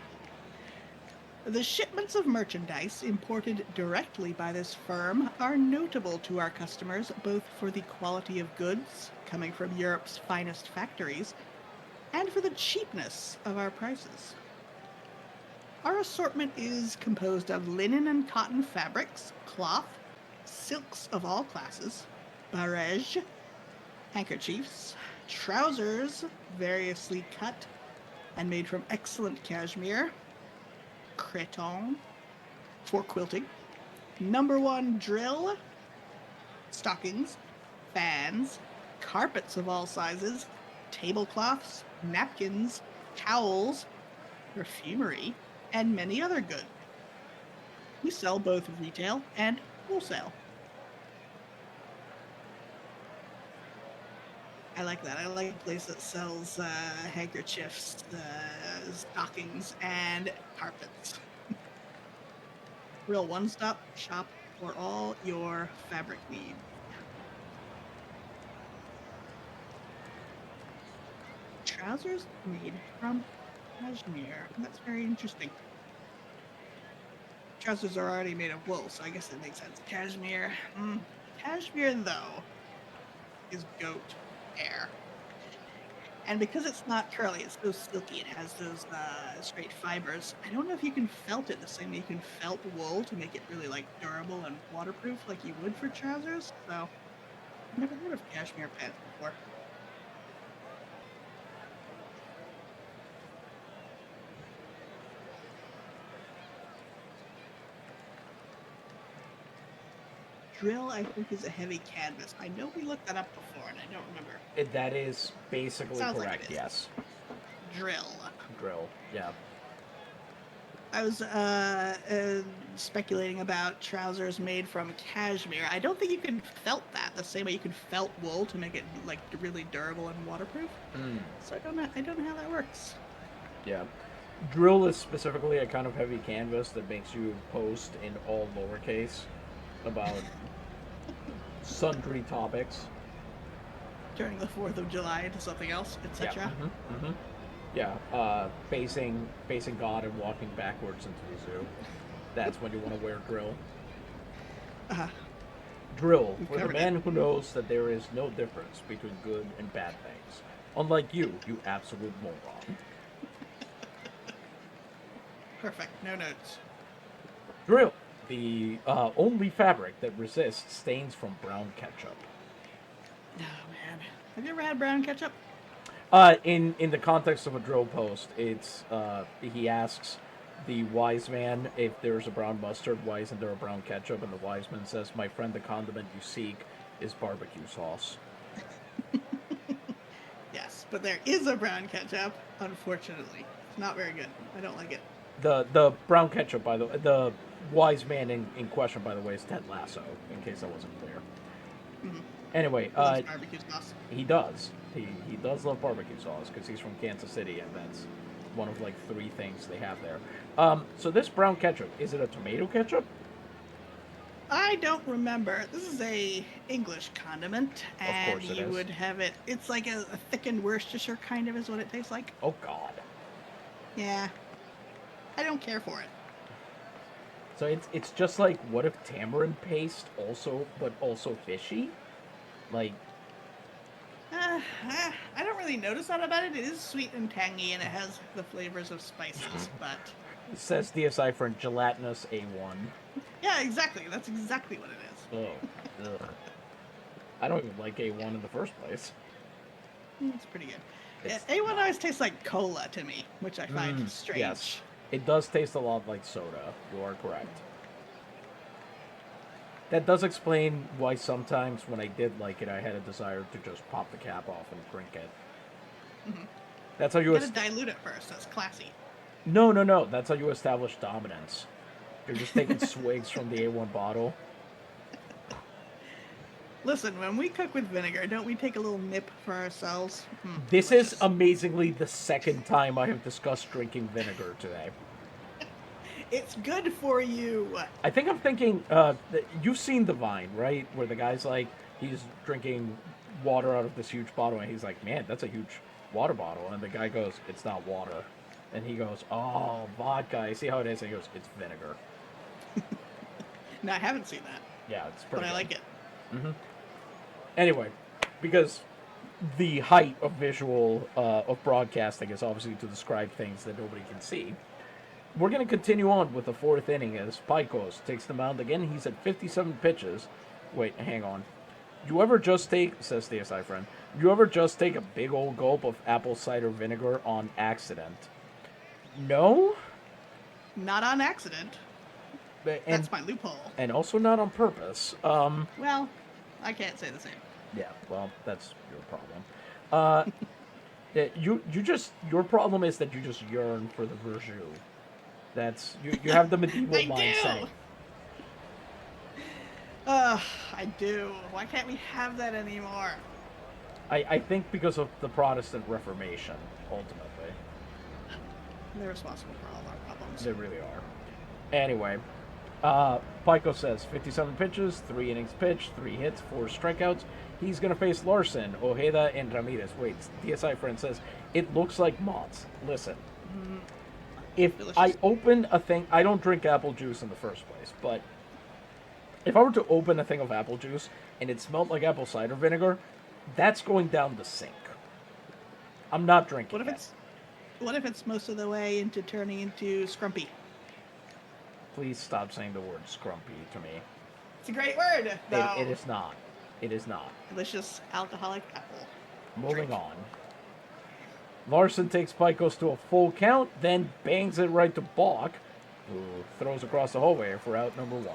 The shipments of merchandise imported directly by this firm are notable to our customers both for the quality of goods coming from Europe's finest factories and for the cheapness of our prices. Our assortment is composed of linen and cotton fabrics, cloth, silks of all classes, barège, handkerchiefs, trousers variously cut and made from excellent cashmere, cretonne for quilting, number 1 drill, stockings, fans, carpets of all sizes, tablecloths, napkins, towels, perfumery, and many other goods. We sell both retail and wholesale. I like that. I like a place that sells handkerchiefs, stockings, and carpets. Real one-stop shop for all your fabric needs. Trousers made from cashmere. That's very interesting. Trousers are already made of wool, so I guess that makes sense. Cashmere. Cashmere, though, is goat hair. And because it's not curly, it's so silky, it has those straight fibers. I don't know if you can felt it the same way you can felt wool to make it really like durable and waterproof like you would for trousers. So I've never heard of cashmere pants before. Drill, I think, is a heavy canvas. I know we looked that up before, and I don't remember. That is basically Sounds like correct, it is. yes. Drill. Drill, yeah. I was speculating about trousers made from cashmere. I don't think you can felt that the same way you can felt wool to make it like really durable and waterproof. So I don't know how that works. Yeah. Drill is specifically a kind of heavy canvas that makes you post in all lowercase about sundry topics. Turning the 4th of July into something else, etc. Yeah, facing God and walking backwards into the zoo. That's when you want to wear drill. Drill, for the man who knows that there is no difference between good and bad things. Unlike you absolute moron. Perfect, no notes. Drill, the only fabric that resists stains from brown ketchup. Oh man, have you ever had brown ketchup? In the context of a drill post, it's he asks the wise man if there's a brown mustard, why isn't there a brown ketchup? And the wise man says, "My friend, the condiment you seek is barbecue sauce." Yes, but there is a brown ketchup. Unfortunately, it's not very good. I don't like it. The brown ketchup, by the way, the wise man in question, by the way, is Ted Lasso. In case that wasn't clear. Mm-hmm. Anyway, barbecue sauce. He does. He does love barbecue sauce because he's from Kansas City, and that's one of like 3 things they have there. So this brown ketchup, is it a tomato ketchup? I don't remember. This is a English condiment, and Of course it you is. would have it. It's like a thickened Worcestershire kind of is what it tastes like. Oh God. Yeah, I don't care for it. So it's just like, what if tamarind paste but also fishy? Like, I don't really notice that about it. It is sweet and tangy, and it has the flavors of spices. But says DSI for gelatinous A1. yeah, exactly. That's exactly what it is. Oh, ugh. I don't even like A1 in the first place. It's pretty good. A1 always tastes like cola to me, which I find strange. Yes, it does taste a lot like soda. You are correct. That does explain why sometimes when I did like it, I had a desire to just pop the cap off and drink it. Mm-hmm. That's how you... You gotta dilute it first. That's classy. No. That's how you establish dominance. You're just taking swigs from the A1 bottle. Listen, when we cook with vinegar, don't we take a little nip for ourselves? This delicious. is amazingly the second time I have discussed drinking vinegar today. It's good for you. I think I'm thinking, you've seen the Vine, right? Where the guy's like, he's drinking water out of this huge bottle, and he's like, man, that's a huge water bottle. And the guy goes, it's not water. And he goes, oh, vodka. I see how it is. And he goes, it's vinegar. No, I haven't seen that. Yeah, it's pretty But I good. like it. Mm-hmm. Anyway, because the height of visual, of broadcasting is obviously to describe things that nobody can see. We're going to continue on with the 4th inning as Pajkos takes the mound again. He's at 57 pitches. Wait, hang on. You ever just take, says the SI friend, you ever just take a big old gulp of apple cider vinegar on accident? No? Not on accident. That's my loophole. And also not on purpose. Well, I can't say the same. Yeah, well, that's your problem. Your problem is that you just yearn for the Verjus. That's you have the medieval I mindset. do. I do. Why can't we have that anymore? I think because of the Protestant Reformation, ultimately. They're responsible for all our problems. They really are. Anyway, Pajkos says 57 pitches, 3 innings pitched, 3 hits, 4 strikeouts. He's going to face Larson, Ojeda, and Ramirez. Wait, DSI friend says, it looks like moths. Listen, if Delicious. I open a thing, I don't drink apple juice in the first place, but if I were to open a thing of apple juice and it smelled like apple cider vinegar, that's going down the sink. I'm not drinking What if it's most of the way into turning into scrumpy? Please stop saying the word scrumpy to me. It's a great word, though. It is not. It is not. Delicious alcoholic apple. Moving on. Larson takes Pajkos to a full count, then bangs it right to Balk, who throws across the hallway for out number 1.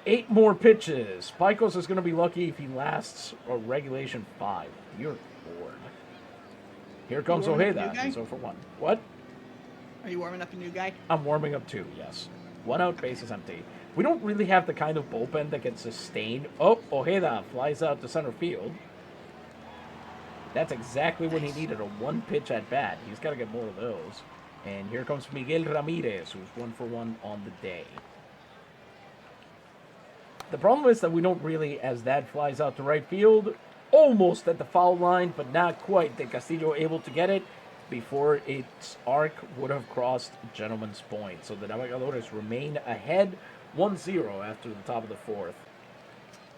8 more pitches. Pajkos is going to be lucky if he lasts a regulation 5. Dear Lord. Here comes Ojeda. He's 0 for 1. What? Are you warming up a new guy? I'm warming up 2, yes. 1 out, bases empty. We don't really have the kind of bullpen that can sustain. Oh, Ojeda flies out to center field. That's exactly when he needed, a 1-pitch at bat. He's got to get more of those. And here comes Miguel Ramirez, who's 1 for 1 on the day. The problem is that we don't really, as that flies out to right field, almost at the foul line, but not quite. Del Castillo able to get it before its arc would have crossed Gentleman's Point. So the Navegadores remain ahead 1-0 after the top of the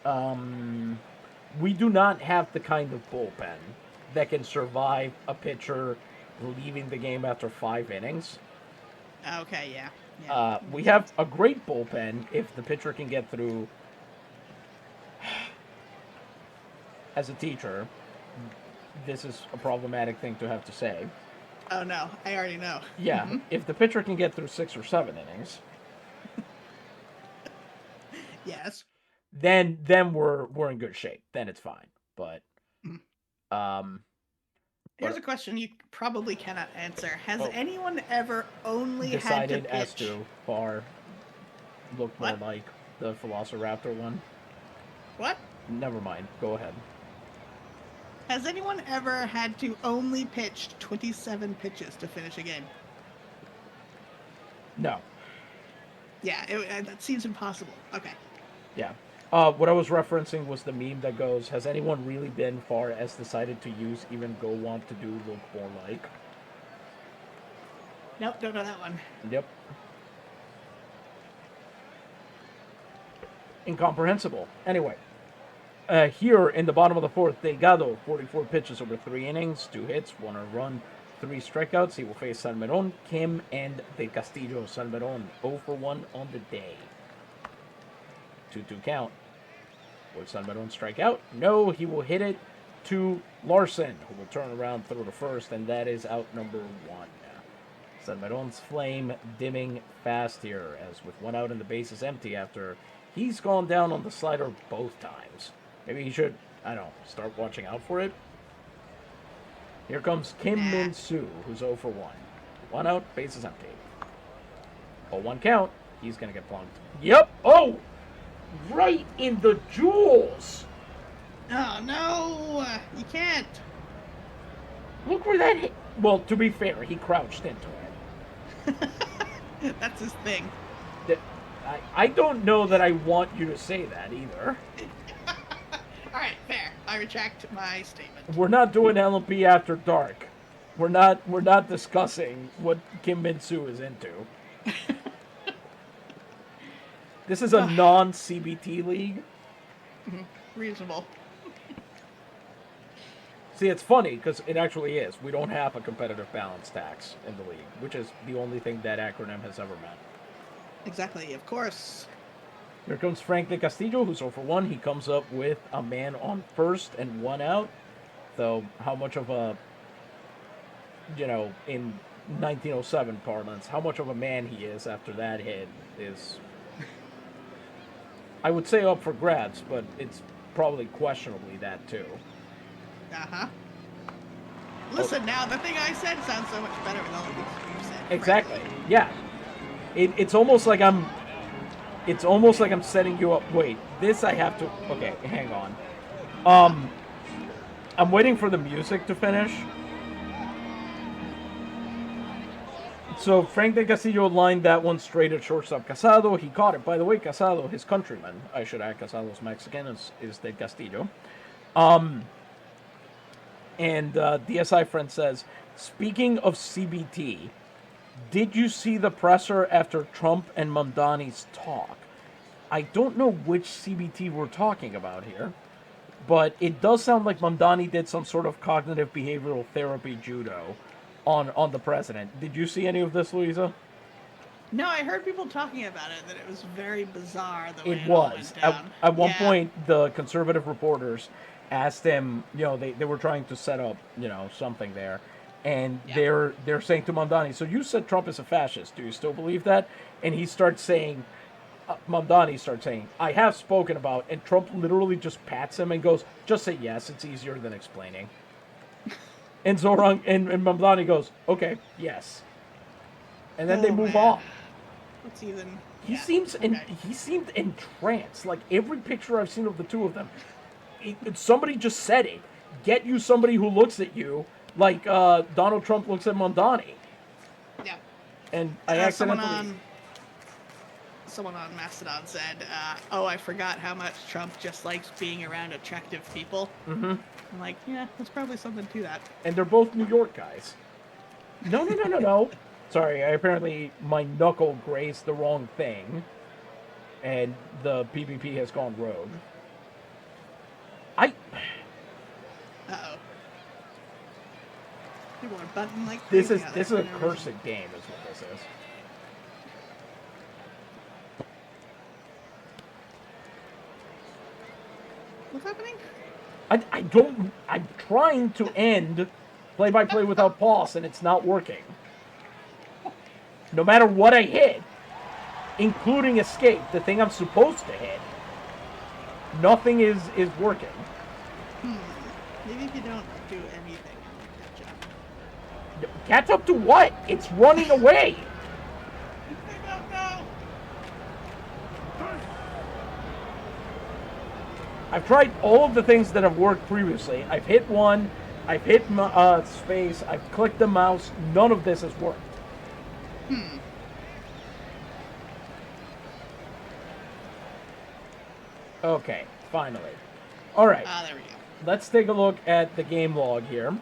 4th. We do not have the kind of bullpen that can survive a pitcher leaving the game after 5 innings. Okay, yeah. We have a great bullpen if the pitcher can get through. As a teacher, this is a problematic thing to have to say. Oh no, I already know. Yeah, if the pitcher can get through 6 or 7 innings, Yes. then we're in good shape. Then it's fine. But here's a question you probably cannot answer. Has anyone ever only decided had to pitch? as to far look more like the Velociraptor one? What? Never mind. Go ahead. Has anyone ever had to only pitch 27 pitches to finish a game? No. Yeah, that seems impossible. Okay. Yeah. What I was referencing was the meme that goes, has anyone really been far as decided to use even go want to do look more like? Nope, don't know that one. Yep. Incomprehensible. Anyway. Here in the bottom of the 4th, Delgado, 44 pitches over 3 innings, 2 hits, 1 earned run, 3 strikeouts. He will face Salmeron, Kim, and Del Castillo. Salmeron, 0 for 1 on the day. 2-2 count. Will Salmeron strike out? No, he will hit it to Larson, who will turn around, throw to first, and that is out number 1. Salmeron's flame dimming fast here, as with 1 out and the bases empty after he's gone down on the slider both times. Maybe he should, I don't know, start watching out for it. Here comes Kim Min-soo, who's 0 for 1. 1 out, bases empty. 0-1 count. He's going to get plunked. Yep. Oh! Right in the jewels! Oh, no! You can't! Look where that hit. Well, to be fair, he crouched into it. That's his thing. I don't know that I want you to say that either. Alright, fair. I retract my statement. We're not doing LMP after dark. We're not discussing what Kim Min-soo is into. This is a non-CBT league. Reasonable. See, it's funny, because it actually is. We don't have a competitive balance tax in the league, which is the only thing that acronym has ever meant. Exactly, of course. Here comes Frank Del Castillo, who's 0 for 1. He comes up with a man on first and 1 out. Though, how much of a, in 1907 parlance, how much of a man he is after that hit is, I would say, up for grabs, but it's probably questionably that too. Uh-huh. Listen now, the thing I said sounds so much better with all the things you've said. Exactly. Frankly. Yeah. It's almost like I'm setting you up. Wait, this I have to. Okay, hang on. I'm waiting for the music to finish. So Frank de Castillo lined that one straight at shortstop Casado. He caught it. By the way, Casado, his countryman, I should add, Casado's Mexican, is de Castillo. And DSI friend says, speaking of CBT, did you see the presser after Trump and Mamdani's talk? I don't know which CBT we're talking about here, but it does sound like Mamdani did some sort of cognitive behavioral therapy judo on the president. Did you see any of this, Louisa? No, I heard people talking about it, that it was very bizarre the way It all was. went down. At one point, the conservative reporters asked him, they were trying to set up, something there. And they're saying to Mamdani, so you said Trump is a fascist. Do you still believe that? And he starts saying, Mamdani starts saying, I have spoken about, and Trump literally just pats him and goes, just say yes, it's easier than explaining. And Zorang and Mamdani goes, okay, yes. And then they move on. What's even? He seemed entranced. Like every picture I've seen of the two of them, somebody just said it. Get you somebody who looks at you like Donald Trump looks at Mamdani. Yeah. And I accidentally. Someone on Mastodon said, I forgot how much Trump just likes being around attractive people. Mm-hmm. I'm like, yeah, there's probably something to that. And they're both New York guys. No. Sorry, apparently my knuckle grazed the wrong thing. And the PvP has gone rogue. Uh-oh. People are button like this is a cursed game is what this is. What's happening? I'm trying to end play-by-play without pause, and it's not working. No matter what I hit, including escape, the thing I'm supposed to hit, nothing is working. Maybe if you don't do anything, catch up. Catch up to what? It's running away. I don't know. I've tried all of the things that have worked previously. I've hit one, I've hit space, I've clicked the mouse. None of this has worked. Okay, finally. All right. There we go. Let's take a look at the game log here.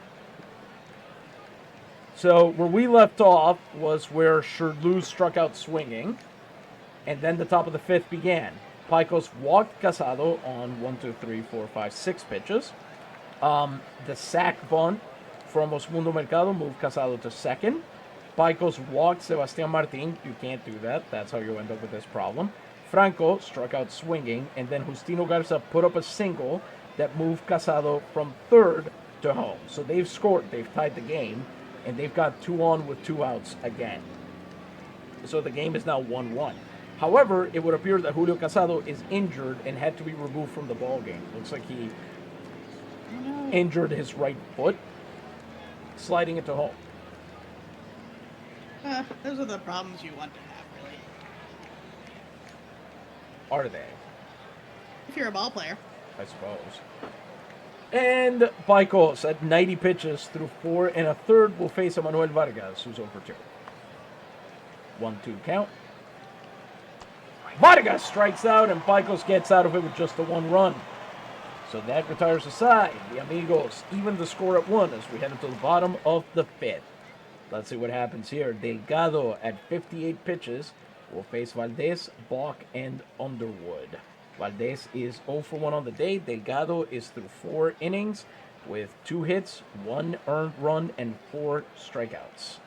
So where we left off was where Sherdluz struck out swinging, and then the top of the fifth began. Pajkos walked Casado on 6 pitches. The sac bunt from Osmundo Mercado moved Casado to second. Pajkos walked Sebastián Martín. You can't do that. That's how you end up with this problem. Franco struck out swinging, and then Justino Garza put up a single that moved Casado from third to home. So they've scored. They've tied the game, and they've got 2 on with 2 outs again. So the game is now 1-1. However, it would appear that Julio Casado is injured and had to be removed from the ballgame. Looks like he injured his right foot, sliding it to home. Those are the problems you want to have, really. Are they? If you're a ball player. I suppose. And Pajkos at 90 pitches through 4 1/3 will face Manuel Vargas, who's over 2. 1-2 count. Vargas strikes out, and Pajkos gets out of it with just the 1 run. So that retires a side. The Amigos even the score at 1 as we head into the bottom of the 5th. Let's see what happens here. Delgado at 58 pitches will face Valdez, Balk, and Underwood. Valdez is 0 for 1 on the day. Delgado is through 4 innings with 2 hits, 1 earned run, and 4 strikeouts.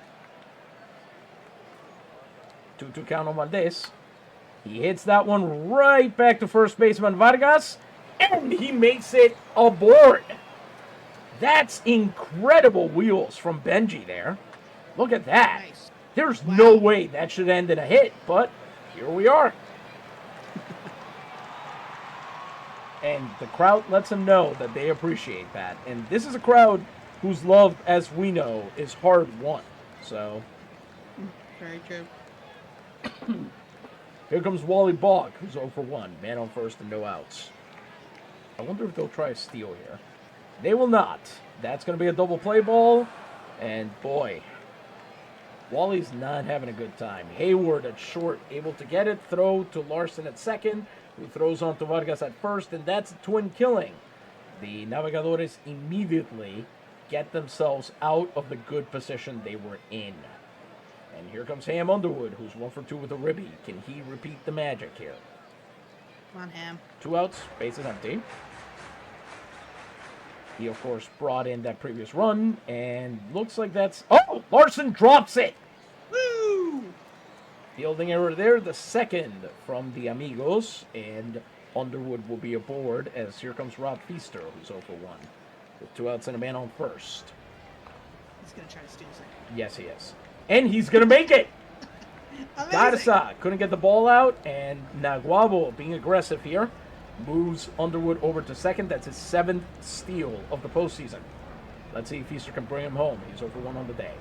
2-2 count on Valdez. He hits that one right back to first baseman Vargas, and he makes it aboard. That's incredible wheels from Benji there. Look at that. Nice. There's no way that should end in a hit, but here we are. And the crowd lets them know that they appreciate that. And this is a crowd whose love, as we know, is hard won. So Very true. here comes Wally Bogg, who's 0 for 1. Man on first and no outs. I wonder if they'll try a steal here. They will not. That's going to be a double play ball. And boy, Wally's not having a good time. Hayward at short, able to get it. Throw to Larson at second, who throws on to Vargas at first. And that's a twin killing. The Navegadores immediately get themselves out of the good position they were in. And here comes Ham Underwood, who's 1 for 2 with a ribby. Can he repeat the magic here? Come on, Ham. 2 outs, base is empty. He, of course, brought in that previous run, and looks like that's... Oh! Larson drops it! Woo! Fielding error there, the second from the Amigos, and Underwood will be aboard as here comes Rob Feaster, who's 0 for 1. With 2 outs and a man on first. He's going to try to steal second. Yes, he is. And he's going to make it! Amazing. Garza couldn't get the ball out, and Naguabo, being aggressive here, moves Underwood over to second. That's his 7th steal of the postseason. Let's see if Feaster can bring him home. He's over 1 on the day.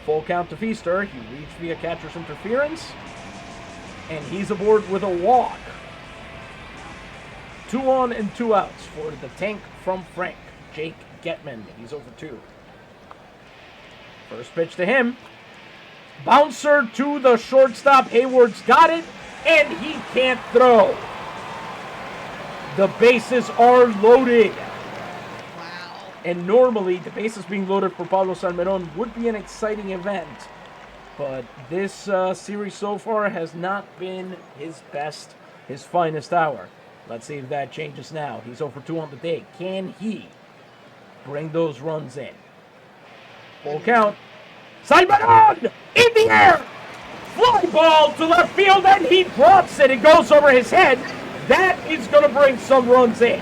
Full count to Feaster. He reached via catcher's interference, and he's aboard with a walk. 2 on and 2 outs for the tank from Frank, Jake Getman. He's over 2. First pitch to him. Bouncer to the shortstop. Hayward's got it, and he can't throw. The bases are loaded. Wow. And normally, the bases being loaded for Pablo Salmeron would be an exciting event. But this series so far has not been his best, his finest hour. Let's see if that changes now. He's 0 for 2 on the day. Can he bring those runs in? Full count. Salmeron in the air. Fly ball to left field, and he drops it. It goes over his head. That is going to bring some runs in.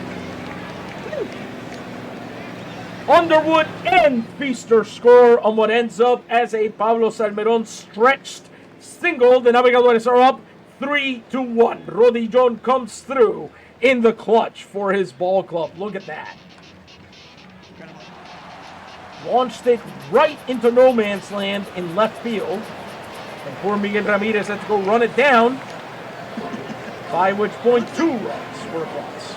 Underwood and Feaster score on what ends up as a Pablo Salmeron stretched single. The Navegadores are up 3-1. Rodillon comes through in the clutch for his ball club. Look at that. Launched it right into no man's land in left field. And poor Miguel Ramirez had to go run it down. By which point 2 runs were across.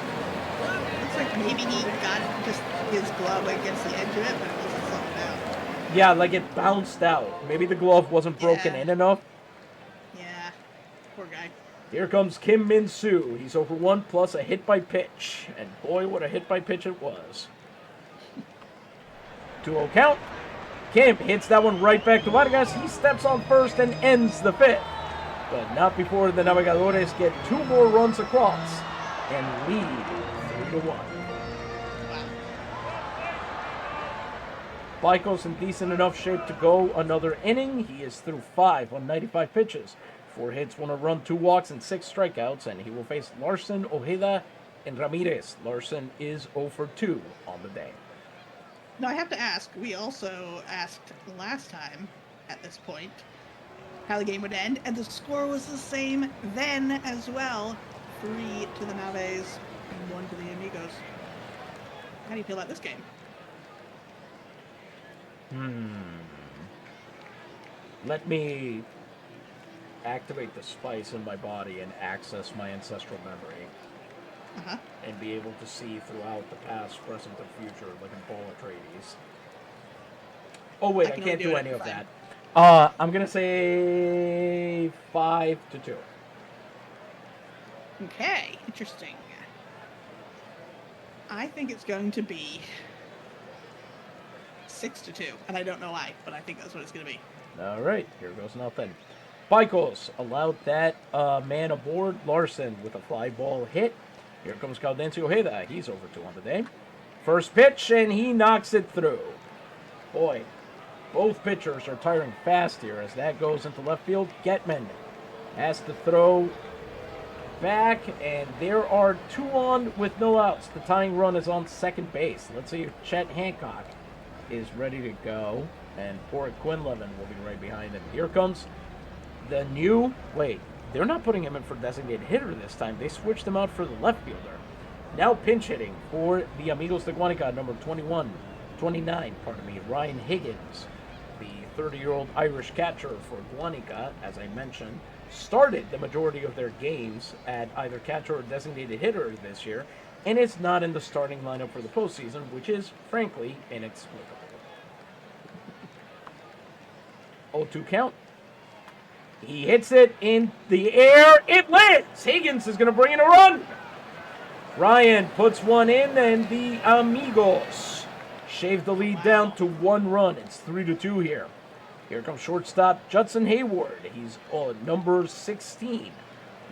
Looks like maybe he got just his glove against the edge of it, but it wasn't slowing down. Yeah, like it bounced out. Maybe the glove wasn't broken in enough. Yeah. Poor guy. Here comes Kim Min-soo. He's over 1 plus a hit by pitch. And boy, what a hit by pitch it was. 2-0 count. Kim hits that one right back to Vargas. He steps on first and ends the 5th. But not before the Navegadores get 2 more runs across and lead 3-1. Pajkos in decent enough shape to go another inning. He is through 5 on 95 pitches. 4 hits, 1 run, 2 walks, and 6 strikeouts. And he will face Larson, Ojeda, and Ramirez. Larson is 0 for 2 on the day. Now, I have to ask, we also asked last time at this point how the game would end, and the score was the same then as well. 3 to the Naves and 1 to the Amigos. How do you feel about this game? Let me activate the spice in my body and access my ancestral memory. And be able to see throughout the past, present, and future like in Paul Atreides. Oh wait, I can't do any of that. I'm gonna say 5-2. Okay, interesting. I think it's going to be 6-2, and I don't know why, but I think that's what it's going to be. All right, here goes nothing. Pajkos allowed that man aboard. Larson with a fly ball hit. Here comes Caldencio Ojeda. He's over 2 on the day. First pitch, and he knocks it through. Boy, both pitchers are tiring fast here as that goes into left field. Getman has to throw back, and there are 2 on with no outs. The tying run is on second base. Let's see if Chet Hancock is ready to go, and poor Quinlivan will be right behind him. Here comes the new, they're not putting him in for designated hitter this time. They switched him out for the left fielder. Now pinch hitting for the Amigos de Guánica, number 29, Ryan Higgins. The 30-year-old Irish catcher for Guánica, as I mentioned, started the majority of their games at either catcher or designated hitter this year, and is not in the starting lineup for the postseason, which is, frankly, inexplicable. 0-2 count. He hits it in the air. It lands. Higgins is going to bring in a run. Ryan puts one in, and the Amigos shave the lead down to 1 run. It's 3-2 here. Here comes shortstop Judson Hayward. He's number 16.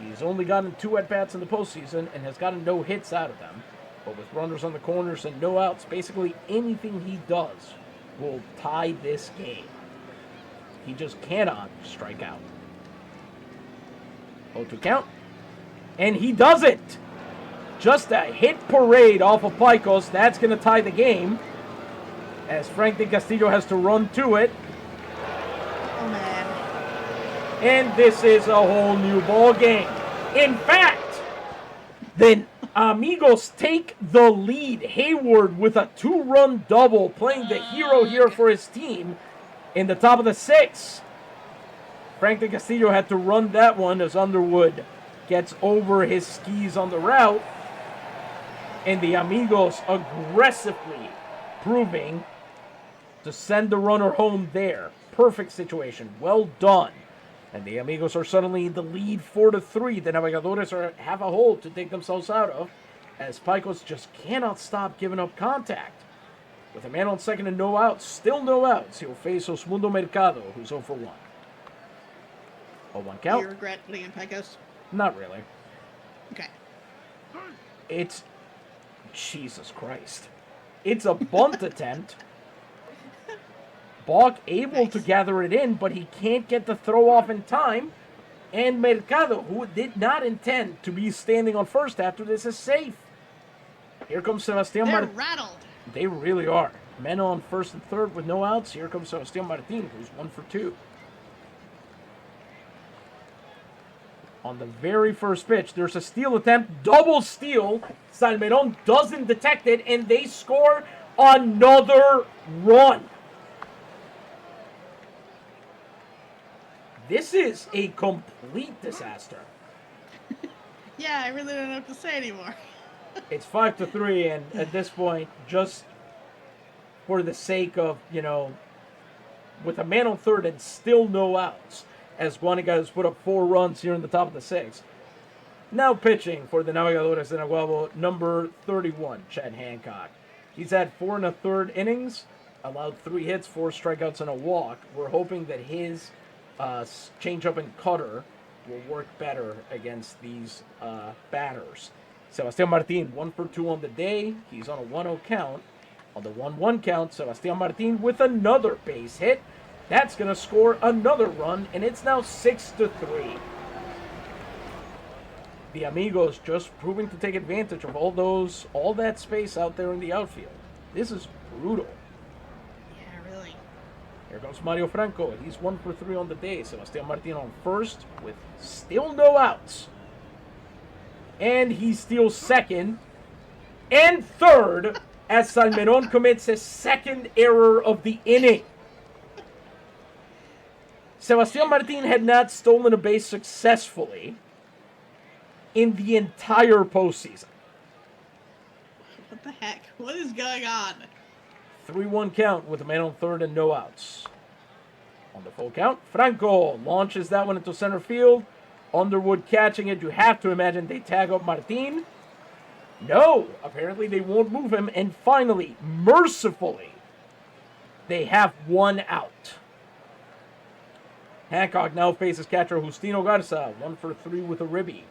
He's only gotten 2 at-bats in the postseason and has gotten no hits out of them. But with runners on the corners and no outs, basically anything he does will tie this game. He just cannot strike out. 0-2 count. And he does it! Just a hit parade off of Pajkos. That's going to tie the game, as Frank De Castillo has to run to it. Oh, man. And this is a whole new ball game. In fact, the Amigos take the lead. Hayward with a 2-run double, playing the hero here for his team in the top of the 6th. Frank De Castillo had to run that one as Underwood gets over his skis on the route. And the Amigos aggressively proving to send the runner home there. Perfect situation. Well done. And the Amigos are suddenly in the lead 4-3. The Navegadores have a hole to take themselves out of, as Pajkos just cannot stop giving up contact. With a man on second and no outs, still no outs, he'll face Osmundo Mercado, who's 0 for 1. 0-1 count. Do you regret putting in Pajkos? Not really. Okay. It's... Jesus Christ. It's a bunt attempt. Balk able to gather it in, but he can't get the throw off in time. And Mercado, who did not intend to be standing on first after this, is safe. Here comes Sebastián They're Martin. rattled. They really are. Men on first and third with no outs. Here comes Sebastián Martin, who's 1 for 2. On the very first pitch, there's a steal attempt. Double steal. Salmerón doesn't detect it, and they score another run. This is a complete disaster. Yeah, I really don't know what to say anymore. It's 5-3, and at this point, just for the sake of, with a man on third and still no outs, as Guánica has put up 4 runs here in the top of the 6th. Now pitching for the Navegadores de Naguabo, number 31, Chad Hancock. He's had 4 1/3 innings, allowed 3 hits, 4 strikeouts, and a walk. We're hoping that his changeup and cutter will work better against these batters. Sebastián Martin, 1 for 2 on the day. He's on a 1-0 count. On the 1-1 count, Sebastián Martin with another base hit. That's going to score another run, and it's now 6-3. The Amigos just proving to take advantage of all that space out there in the outfield. This is brutal. Yeah, really. Here comes Mario Franco. He's 1 for 3 on the day. Sebastián Martin on first with still no outs. And he steals second and third as Salmerón commits his second error of the inning. Sebastián Martin had not stolen a base successfully in the entire postseason. What the heck? What is going on? 3-1 count with a man on third and no outs. On the full count, Franco launches that one into center field. Underwood catching it. You have to imagine they tag up Martin. No, apparently they won't move him. And finally, mercifully, they have 1 out. Hancock now faces catcher Justino Garza, 1 for 3 with a ribby.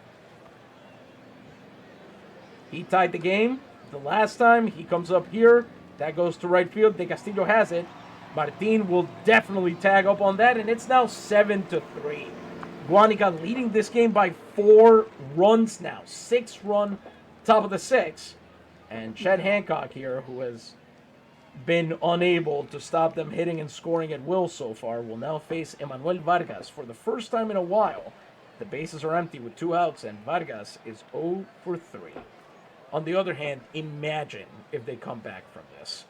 He tied the game the last time. He comes up here. That goes to right field. De Castillo has it. Martin will definitely tag up on that, and it's now 7-3. Guánica leading this game by 4 runs now. 6-run top of the 6th. And Chad Hancock here, who has been unable to stop them hitting and scoring at will so far, will now face Emmanuel Vargas for the first time in a while The bases are empty with 2 outs, and Vargas is 0 for 3. On the other hand, imagine if they come back from this.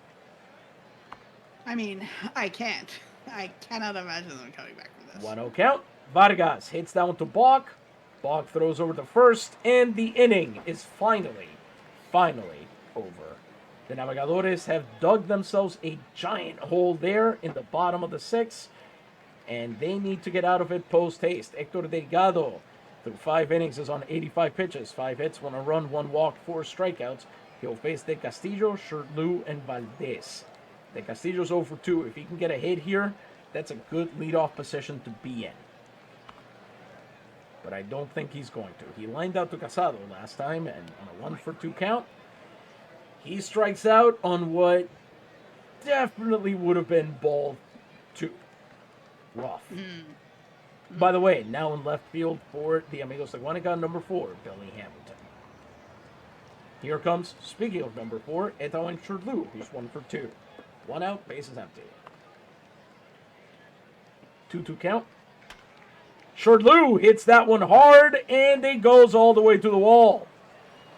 I mean, I can't. I cannot imagine them coming back from this. 1-0 count. Vargas hits that one to Balk. Balk throws over to first, and the inning is finally over. The Navegadores have dug themselves a giant hole there in the bottom of the 6th, and they need to get out of it post-haste. Héctor Delgado, through 5 innings, is on 85 pitches, 5 hits, 1 run, 1 walk, 4 strikeouts. He'll face De Castillo, Shirley, and Valdez. De Castillo's 0 for 2. If he can get a hit here, that's a good leadoff position to be in. But I don't think he's going to. He lined out to Casado last time, and on a 1 for 2 count, he strikes out on what definitely would have been ball 2. Rough. By the way, now in left field for the Amigos de Guánica, number 4, Billy Hamilton. Here comes, speaking of number 4, Etaoin Shirley, who's 1 for 2. 1 out, bases empty. 2-2 count. Shirley hits that one hard, and it goes all the way to the wall.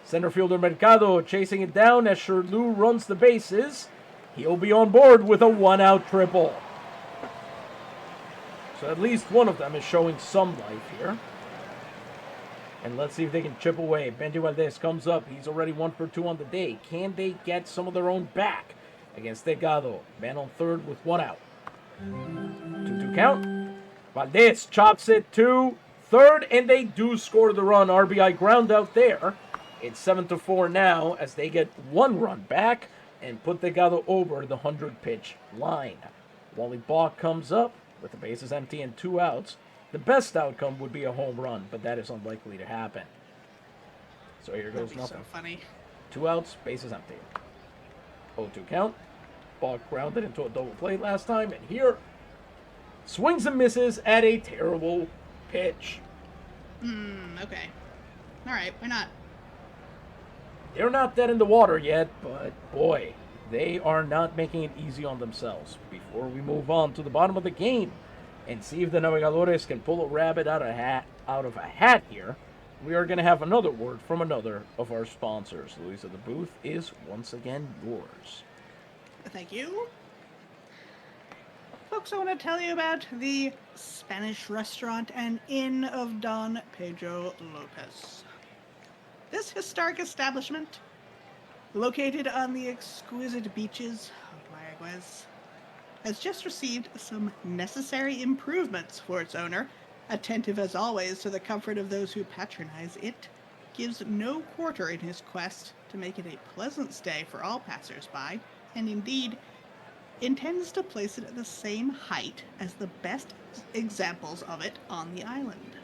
Center fielder Mercado chasing it down as Shirley runs the bases. He'll be on board with a 1-out triple. So at least one of them is showing some life here. And let's see if they can chip away. Benji Valdez comes up. He's already 1 for 2 on the day. Can they get some of their own back against Delgado? Man on third with 1 out. 2-2 count. Valdez chops it to third, and they do score the run. RBI ground out there. It's 7-4 now as they get 1 run back and put Delgado over the 100-pitch line. Wally Balk comes up with the bases empty and 2 outs. The best outcome would be a home run, but that is unlikely to happen. So here goes nothing. So funny. 2 outs, bases empty. 0-2 count. Balk grounded into a double play last time, and here, swings and misses at a terrible pitch. Okay. Alright, why not? They're not dead in the water yet, but boy, they are not making it easy on themselves. Before we move on to the bottom of the game and see if the Navegadores can pull a rabbit out of a hat here, we are going to have another word from another of our sponsors. Louisa, the booth is once again yours. Thank you. Folks, I want to tell you about the Spanish restaurant and inn of Don Pedro Lopez. This historic establishment, located on the exquisite beaches of Mayaguez, has just received some necessary improvements for its owner. Attentive as always to the comfort of those who patronize it, gives no quarter in his quest to make it a pleasant stay for all passers-by, and indeed intends to place it at the same height as the best examples of it on the island.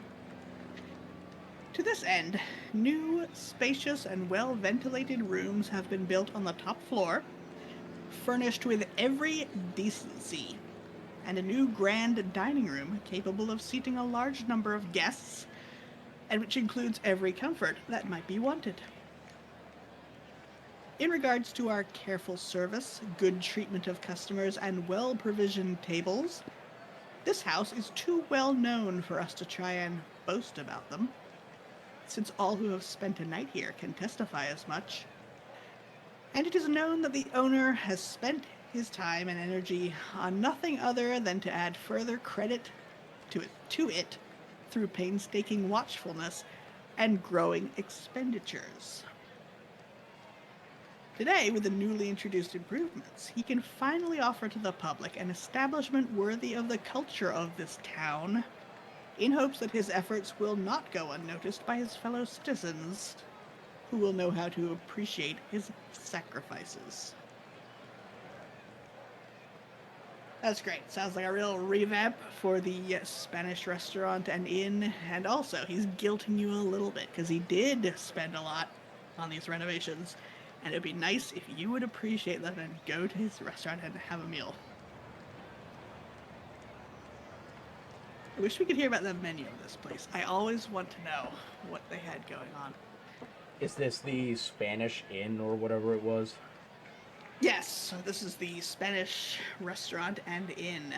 To this end, new, spacious, and well-ventilated rooms have been built on the top floor, furnished with every decency, and a new grand dining room capable of seating a large number of guests, and which includes every comfort that might be wanted. In regards to our careful service, good treatment of customers, and well-provisioned tables, this house is too well known for us to try and boast about them, since all who have spent a night here can testify as much. And it is known that the owner has spent his time and energy on nothing other than to add further credit to it through painstaking watchfulness and growing expenditures. Today, with the newly introduced improvements, he can finally offer to the public an establishment worthy of the culture of this town, in hopes that his efforts will not go unnoticed by his fellow citizens, who will know how to appreciate his sacrifices. That's great. Sounds like a real revamp for the Spanish restaurant and inn, and also he's guilting you a little bit, because he did spend a lot on these renovations, and it would be nice if you would appreciate them and go to his restaurant and have a meal. I wish we could hear about the menu of this place. I always want to know what they had going on. Is this the Spanish Inn or whatever it was? Yes, so this is the Spanish restaurant and inn.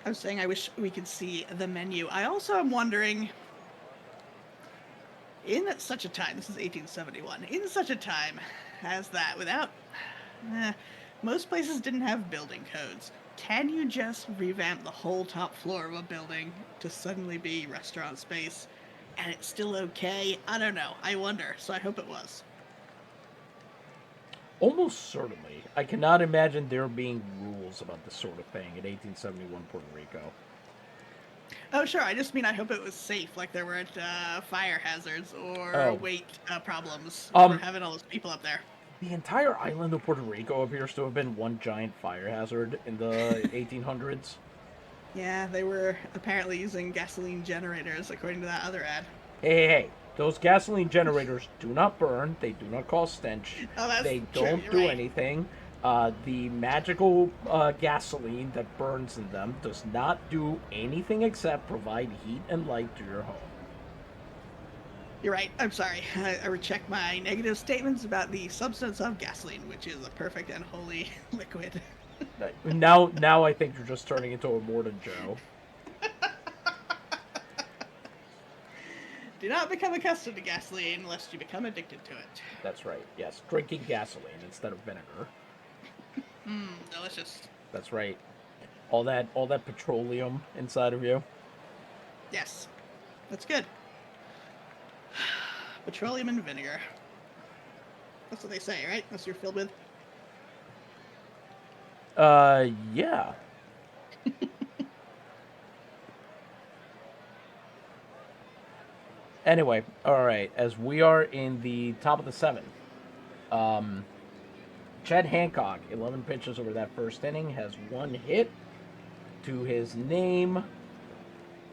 I was saying I wish we could see the menu. I also am wondering, in such a time, this is 1871, in such a time as that, without, eh, most places didn't have building codes. Can you just revamp the whole top floor of a building to suddenly be restaurant space, and it's still okay? I don't know. I wonder. So I hope it was. Almost certainly. I cannot imagine there being rules about this sort of thing in 1871 Puerto Rico. Oh, sure. I just mean I hope it was safe, like there weren't fire hazards or Oh. weight problems for Um, having all those people up there. The entire island of Puerto Rico appears to have been one giant fire hazard in the 1800s. Yeah, they were apparently using gasoline generators, according to that other ad. Hey, those gasoline generators do not burn. They do not cause stench. Oh, that's They true, don't you're do right. anything. The magical gasoline that burns in them does not do anything except provide heat and light to your home. You're right. I'm sorry. I recheck my negative statements about the substance of gasoline, which is a perfect and holy liquid. Now I think you're just turning into a Morden Joe. Do not become accustomed to gasoline lest you become addicted to it. That's right. Yes, drinking gasoline instead of vinegar. Delicious. That's right. All that petroleum inside of you. Yes, that's good. Petroleum and vinegar. That's what they say, right? That's what you're filled with. Yeah. Anyway, all right. As we are in the top of the seventh, Chad Hancock, 11 pitches over that first inning, has one hit to his name.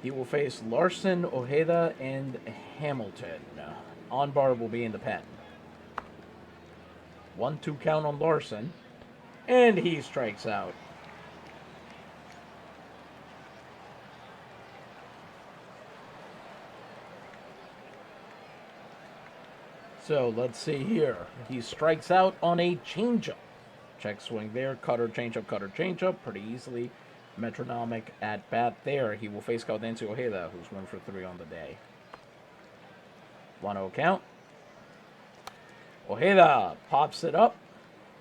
He will face Larson, Ojeda, and Hamilton. Onbar will be in the pen. 1-2 count on Larson, and he strikes out. So let's see here. He strikes out on a changeup. Check swing there, cutter, changeup, pretty easily. Metronomic at bat there. He will face Gaudencio Ojeda, who's 1 for 3 on the day. 1-0 count. Ojeda pops it up.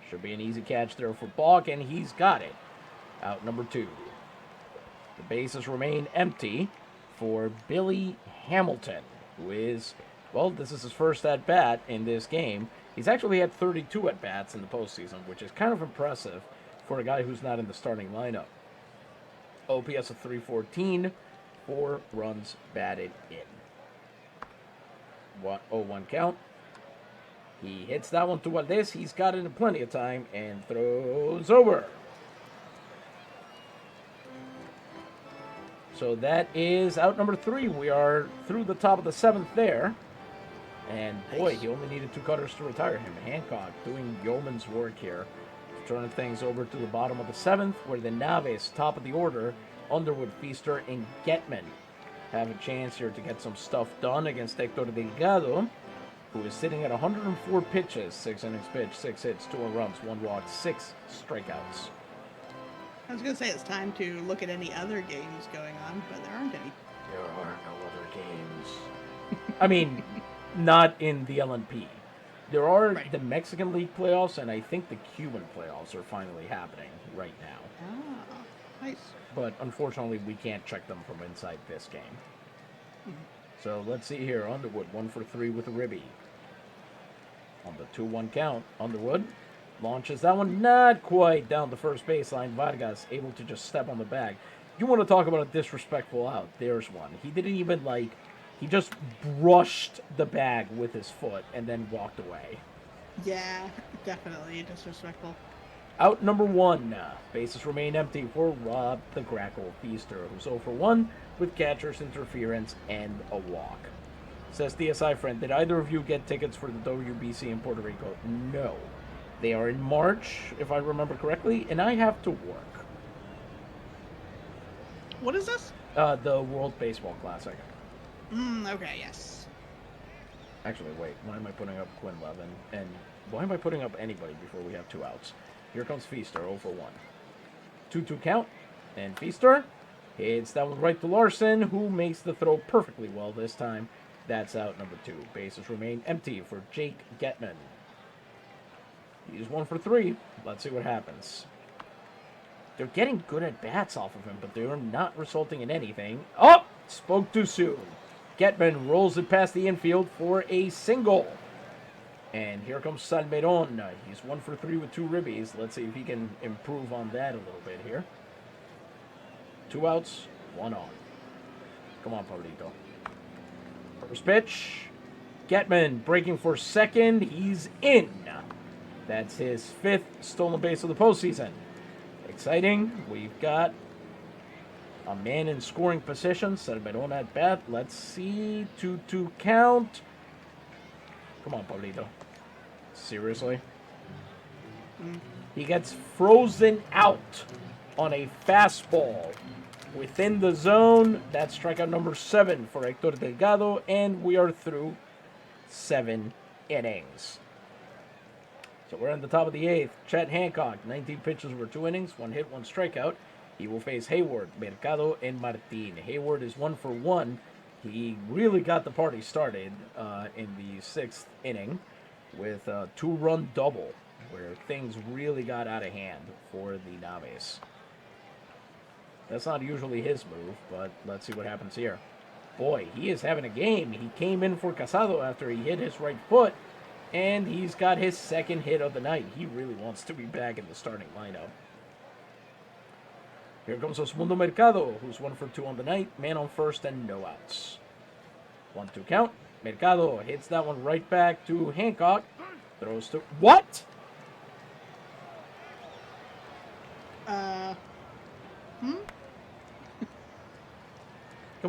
Should be an easy catch there for Balk, and he's got it. Out number 2. The bases remain empty for Billy Hamilton, who is, well, this is his first at-bat in this game. He's actually had 32 at-bats in the postseason, which is kind of impressive for a guy who's not in the starting lineup. OPS of 314, 4 runs batted in. 0-1 count. He hits that one to Valdez. He's got it in plenty of time and throws over. So that is out number 3. We are through the top of the 7th there. And boy, he only needed 2 cutters to retire him. Hancock doing yeoman's work here. Turning things over to the bottom of the 7th, where the Naves, top of the order, Underwood, Feaster, and Getman have a chance here to get some stuff done against Héctor Delgado, who is sitting at 104 pitches, 6 innings pitched, 6 hits, 2 runs, 1 walk, 6 strikeouts. I was going to say it's time to look at any other games going on, but there aren't any. There are no other games. I mean, not in the LNP. There are the Mexican League playoffs, and I think the Cuban playoffs are finally happening right now. Ah, nice. But unfortunately, we can't check them from inside this game. So let's see here. Underwood, 1 for 3 with a ribby. On the 2-1 count, Underwood launches that one not quite down the first baseline. Vargas able to just step on the bag. You want to talk about a disrespectful out? There's one. He didn't even he just brushed the bag with his foot and then walked away. Yeah, definitely disrespectful. Out number 1. Bases remain empty for Rob the Grackle Feaster, who's 0 for 1 with catcher's interference and a walk. Says DSI friend, did either of you get tickets for the WBC in Puerto Rico? No. They are in March, if I remember correctly, and I have to work. What is this? The World Baseball Classic. Okay, yes. Actually, wait. Why am I putting up Quinn Levin? And why am I putting up anybody before we have 2 outs? Here comes Feaster, 0 for 1. 2-2 count. And Feaster Hits that one right to Larson, who makes the throw perfectly well this time. That's out number 2. Bases remain empty for Jake Getman. He's 1 for 3. Let's see what happens. They're getting good at bats off of him, but they're not resulting in anything. Oh! Spoke too soon. Getman rolls it past the infield for a single. And here comes Salmeron. He's 1 for 3 with 2 ribbies. Let's see if he can improve on that a little bit here. 2 outs, 1 on. Come on, Pablito. First pitch. Getman breaking for second. He's in. That's his 5th stolen base of the postseason. Exciting. We've got a man in scoring position. Salmeron at bat. Let's see. 2-2 count. Come on, Pablito. Seriously? He gets frozen out on a fastball within the zone. That's strikeout number 7 for Héctor Delgado, and we are through 7 innings. So we're in the top of the 8th. Chet Hancock, 19 pitches over 2 innings, 1 hit, 1 strikeout. He will face Hayward, Mercado, and Martin. Hayward is 1 for 1. He really got the party started in the 6th inning with a 2-run double where things really got out of hand for the Naves. That's not usually his move, but let's see what happens here. Boy, he is having a game. He came in for Casado after he hit his right foot, and he's got his 2nd hit of the night. He really wants to be back in the starting lineup. Here comes Osmundo Mercado, who's 1 for 2 on the night. Man on first and no outs. 1-2 count. Mercado hits that one right back to Hancock. Throws to... What? Can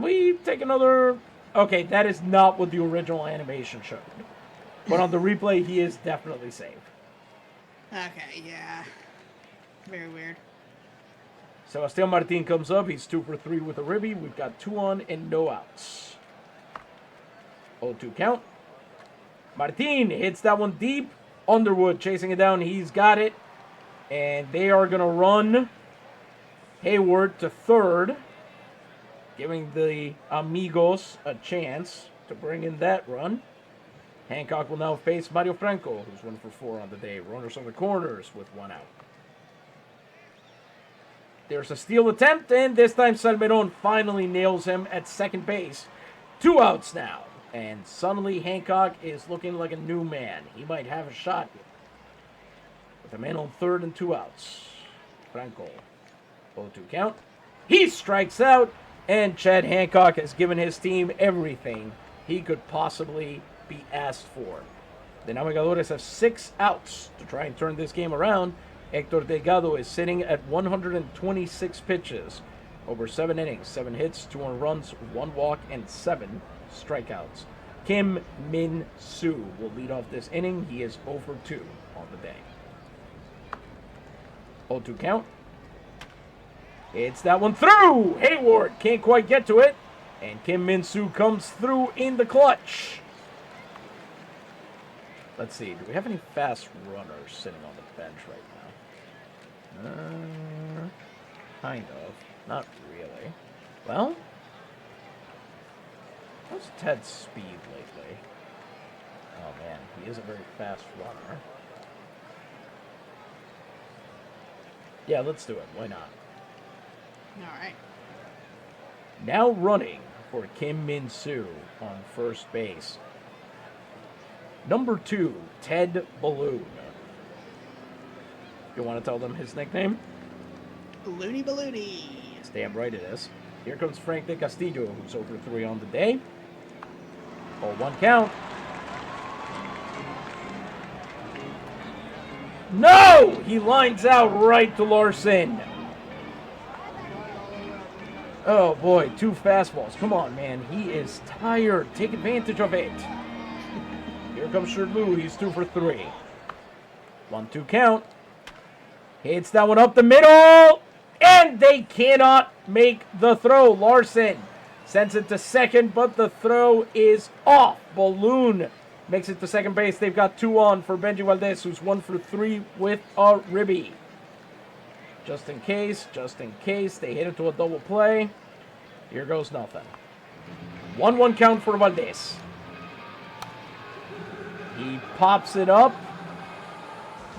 we take another... Okay, that is not what the original animation showed. But on the replay, he is definitely safe. Okay, yeah. Very weird. Sebastian Martin comes up. He's 2 for 3 with a ribby. We've got 2 on and no outs. 0-2 count. Martin hits that one deep. Underwood chasing it down. He's got it. And they are going to run Hayward to third, giving the Amigos a chance to bring in that run. Hancock will now face Mario Franco, who's 1 for 4 on the day. Runners on the corners with 1 out. There's a steal attempt, and this time Salmeron finally nails him at second base. 2 outs now, and suddenly Hancock is looking like a new man. He might have a shot with a man on third and 2 outs. Franco, 0-2 count. He strikes out, and Chad Hancock has given his team everything he could possibly be asked for. The Navegadores have 6 outs to try and turn this game around. Héctor Delgado is sitting at 126 pitches over 7 innings, 7 hits, 2 earned runs, 1 walk, and 7 strikeouts. Kim Min Soo will lead off this inning. He is 0 for 2 on the day. 0-2 count. It's that one through. Hayward can't quite get to it, and Kim Min Soo comes through in the clutch. Let's see. Do we have any fast runners sitting on the bench right now? Kind of. Not really. Well, what's Ted's speed lately? Oh man, he is a very fast runner. Yeah, let's do it. Why not? Alright. Now running for Kim Min Soo on first base. Number 2, Ted Balloon. You want to tell them his nickname? Balloony Balloony. Yes, damn right it is. Here comes Frank De Castillo, who's over 3 on the day. 0-1 count. No! He lines out right to Larson. Oh boy, 2 fastballs. Come on, man. He is tired. Take advantage of it. Here comes Shirley. He's 2 for 3. 1-2 count. Hits that one up the middle. And they cannot make the throw. Larson sends it to second, but the throw is off. Balloon makes it to second base. They've got 2 on for Benji Valdez, who's 1 for 3 with a ribby. Just in case, they hit it to a double play. Here goes nothing. 1-1 count for Valdez. He pops it up.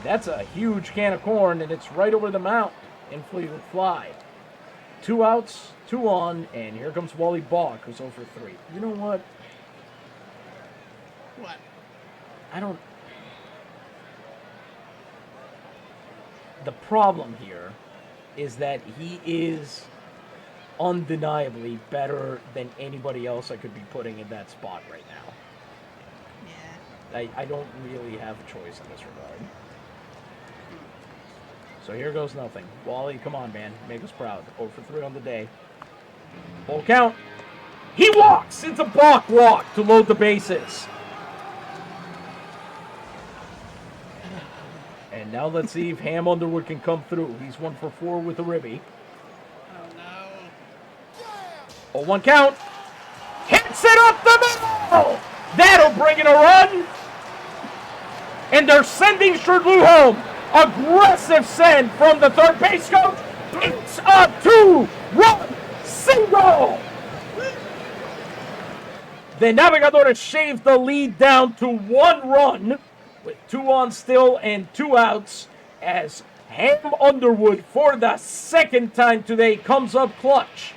That's a huge can of corn, and it's right over the mound in Fleetwood Fly. 2 outs, 2 on, and here comes Wally Balk, who's over 3. You know what? What? The problem here is that he is undeniably better than anybody else I could be putting in that spot right now. Yeah. I don't really have a choice in this regard. So here goes nothing. Wally, come on, man. Make us proud. 0 for 3 on the day. Full count. He walks! It's a balk walk to load the bases. And now let's see if Ham Underwood can come through. He's 1 for 4 with a ribby. Oh, no. 0-1 count. Hits it up the middle! That'll bring in a run! And they're sending Sherdlu home. Aggressive send from the third base coach. It's a 2-run single! The Navegadores shaved the lead down to 1 run with 2 on still and 2 outs as Ham Underwood for the second time today comes up clutch.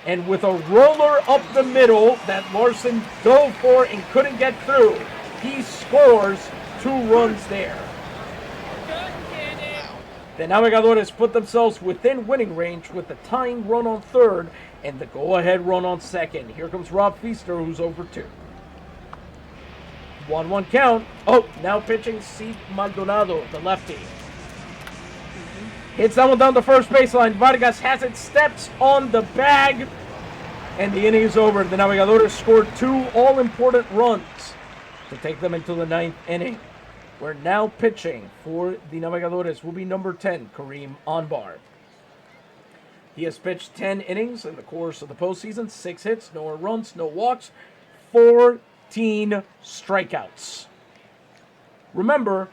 And with a roller up the middle that Larson dove for and couldn't get through, he scores 2 runs there. The Navegadores put themselves within winning range with the tying run on third and the go-ahead run on second. Here comes Rob Feaster, who's over 2. 1-1 count. Oh, now pitching Sid Maldonado, the lefty. Hits that one down the first baseline. Vargas has it, steps on the bag, and the inning is over. The Navegadores scored 2 all-important runs to take them into the 9th inning. We're now pitching for the Navegadores will be number 10, Kareem Anbar. He has pitched 10 innings in the course of the postseason, 6 hits, no runs, no walks, 14 strikeouts. Remember,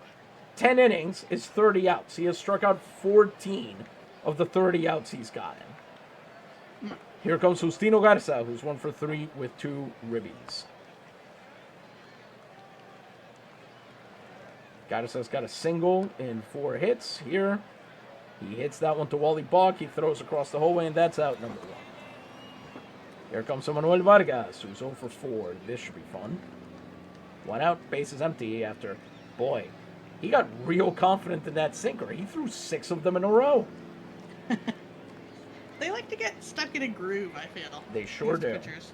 10 innings is 30 outs. He has struck out 14 of the 30 outs he's gotten. Here comes Justino Garza, who's 1 for 3 with 2 ribbies. Garza's got a single in 4 hits here. He hits that one to Wally Balk. He throws across the whole way, and that's out number 1. Here comes Manuel Vargas, who's 0 for 4. This should be fun. 1 out, base is empty after, boy, he got real confident in that sinker. He threw 6 of them in a row. They like to get stuck in a groove, I feel. They sure do. Pitchers.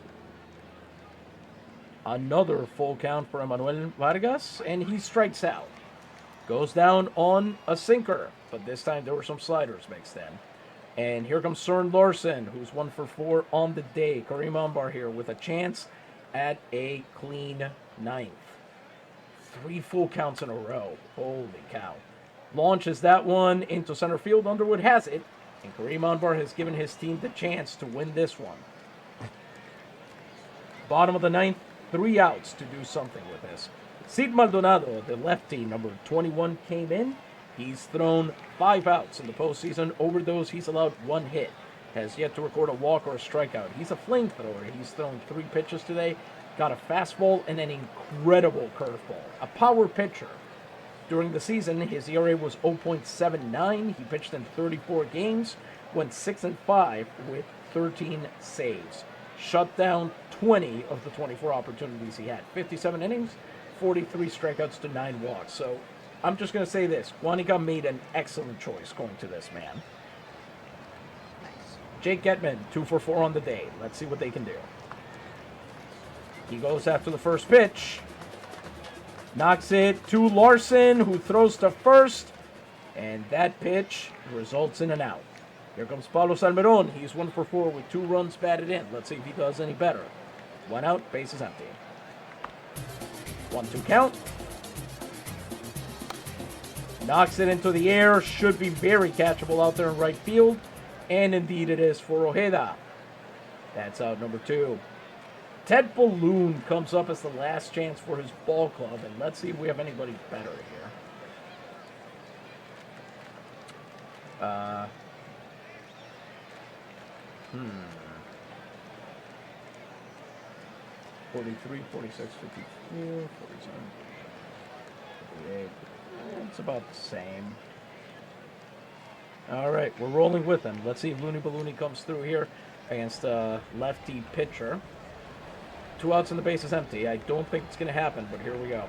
Another full count for Manuel Vargas, and he strikes out. Goes down on a sinker, but this time there were some sliders mixed in. And here comes Søren Larson, who's 1 for 4 on the day. Kareem Anbar here with a chance at a clean 9th. 3 full counts in a row. Holy cow. Launches that one into center field. Underwood has it, and Kareem Anbar has given his team the chance to win this one. Bottom of the 9th, 3 outs to do something with this. Sid Maldonado, the lefty, number 21, came in. He's thrown 5 outs in the postseason. Over those, he's allowed 1 hit. Has yet to record a walk or a strikeout. He's a flamethrower. He's thrown 3 pitches today. Got a fastball and an incredible curveball. A power pitcher. During the season, his ERA was 0.79. He pitched in 34 games. Went 6-5 with 13 saves. Shut down 20 of the 24 opportunities he had. 57 innings, 43 strikeouts to 9 walks. So I'm just going to say this. Guánica made an excellent choice going to this man. Nice. Jake Getman, 2 for 4 on the day. Let's see what they can do. He goes after the first pitch. Knocks it to Larson, who throws to first. And that pitch results in an out. Here comes Pablo Salmeron. He's 1 for 4 with 2 runs batted in. Let's see if he does any better. 1 out, base is empty. 1-2 count. Knocks it into the air. Should be very catchable out there in right field. And indeed it is for Ojeda. That's out number 2. Ted Balloon comes up as the last chance for his ball club. And let's see if we have anybody better here. Uh, 43, 46, 54, 47, 58. It's about the same. All right, we're rolling with them. Let's see if Looney Ballooney comes through here against a lefty pitcher. 2 outs and the base is empty. I don't think it's going to happen, but here we go.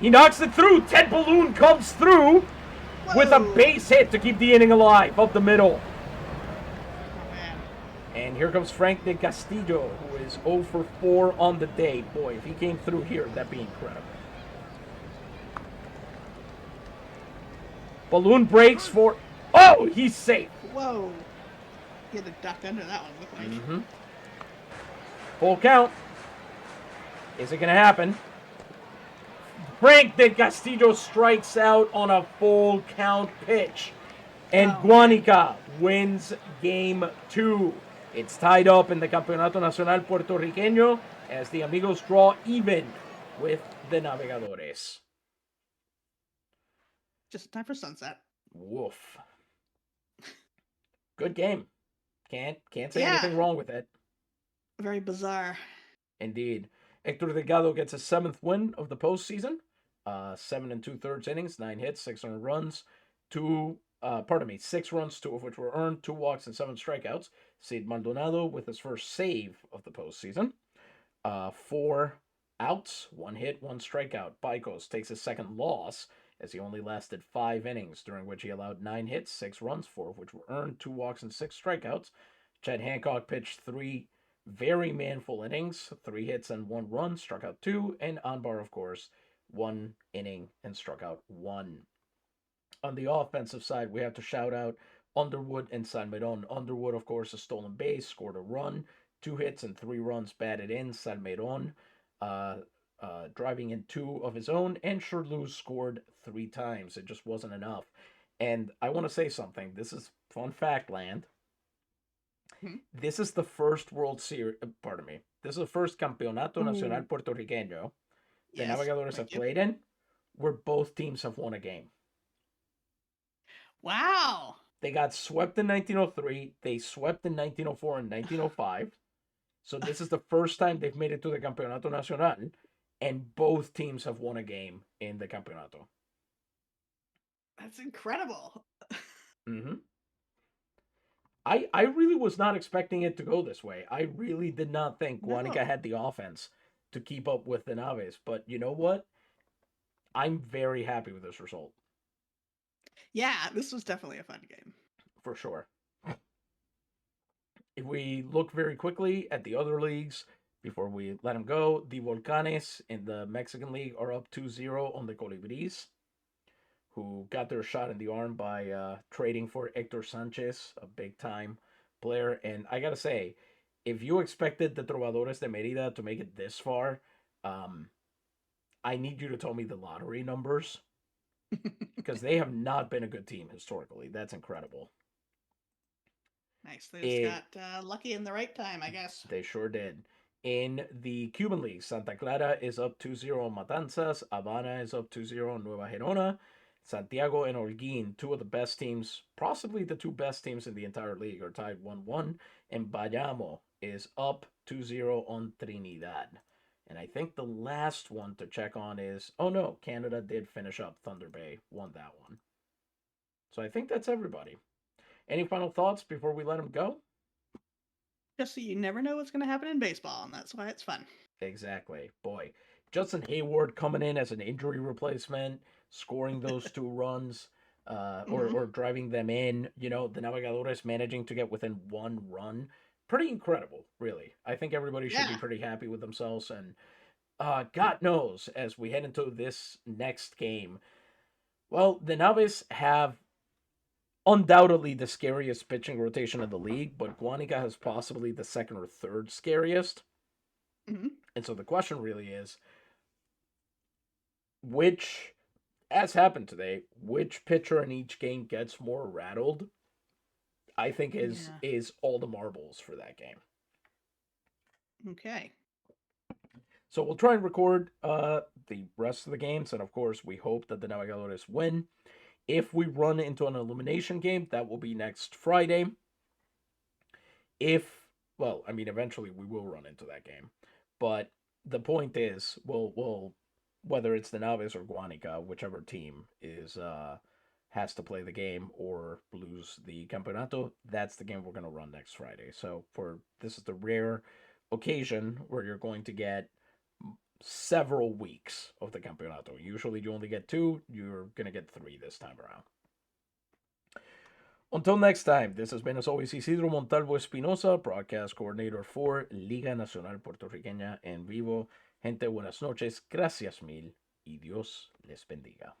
He knocks it through. Ted Balloon comes through with a base hit to keep the inning alive up the middle. Oh, man. And here comes Frank de Castillo, who is 0 for 4 on the day. Boy, if he came through here, that'd be incredible. Balloon breaks for... Oh, he's safe. Whoa. He had to duck under that one, looked like. Mm-hmm. Full count. Is it going to happen? Frank de Castillo strikes out on a full count pitch. And Guánica wins game 2. It's tied up in the Campeonato Nacional Puertorriqueño as the Amigos draw even with the Navegadores. Just in time for sunset. Woof. Good game. Can't say anything wrong with it. Very bizarre. Indeed. Héctor Delgado gets a 7th win of the postseason. 7 2/3 innings, 9 hits, 600 runs, 6 runs, 2 of which were earned, 2 walks, and 7 strikeouts. Cid Maldonado with his first save of the postseason. 4 outs, 1 hit, 1 strikeout. Pajkos takes his second loss as he only lasted 5 innings, during which he allowed 9 hits, 6 runs, 4 of which were earned, 2 walks, and 6 strikeouts. Chad Hancock pitched 3 very manful innings, 3 hits and 1 run, struck out 2, and Anbar, of course, 1 inning and struck out 1. On the offensive side, we have to shout out Underwood and Salmeron. Underwood, of course, a stolen base, scored a run, 2 hits and 3 runs batted in. Salmeron driving in 2 of his own, and Sherlock scored 3 times. It just wasn't enough. And I want to say something. This is fun fact land. This is the first World Series, this is the first Campeonato Nacional Puertorriqueño the Navegadores have played in, where both teams have won a game. Wow. They got swept in 1903, they swept in 1904 and 1905. So this is the first time they've made it to the Campeonato Nacional, and both teams have won a game in the Campeonato. That's incredible. Mm-hmm. I really was not expecting it to go this way. I really did not think Guánica had the offense to keep up with the Naves. But you know what? I'm very happy with this result. Yeah, this was definitely a fun game. For sure. If we look very quickly at the other leagues before we let them go, the Volcanes in the Mexican League are up 2-0 on the Colibris, who got their shot in the arm by trading for Hector Sanchez, a big-time player. And I gotta say, if you expected the Trovadores de Mérida to make it this far, I need you to tell me the lottery numbers, because they have not been a good team historically. That's incredible. Nice. They just got lucky in the right time, I guess. They sure did. In the Cuban League, Santa Clara is up 2-0 on Matanzas. Habana is up 2-0 on Nueva Gerona. Santiago and Holguín, 2 of the best teams, possibly the 2 best teams in the entire league, are tied 1-1. And Bayamo is up 2-0 on Trinidad. And I think the last one to check on is... Oh, no, Canada did finish up. Thunder Bay won that one. So I think that's everybody. Any final thoughts before we let them go? Just so you never know what's going to happen in baseball, and that's why it's fun. Exactly. Boy, Justin Hayward coming in as an injury replacement, scoring those 2 runs, or driving them in. You know, the Navegadores managing to get within 1 run. Pretty incredible, really. I think everybody should be pretty happy with themselves. And God knows, as we head into this next game, well, the Naves have undoubtedly the scariest pitching rotation in the league, but Guánica has possibly the 2nd or 3rd scariest. Mm-hmm. And so the question really is, which, as happened today, which pitcher in each game gets more rattled, I think is all the marbles for that game. Okay. So we'll try and record the rest of the games, and of course, we hope that the Navegadores win. If we run into an elimination game, that will be next Friday. Eventually we will run into that game, but the point is, we'll whether it's the Naves or Guanica, whichever team has to play the game or lose the Campeonato, that's the game we're going to run next Friday. So this is the rare occasion where you're going to get several weeks of the Campeonato. Usually you only get 2, you're going to get 3 this time around. Until next time, this has been, as always, Isidro Montalvo Espinosa, broadcast coordinator for Liga Nacional Puertorriqueña en vivo. Gente, buenas noches, gracias mil y Dios les bendiga.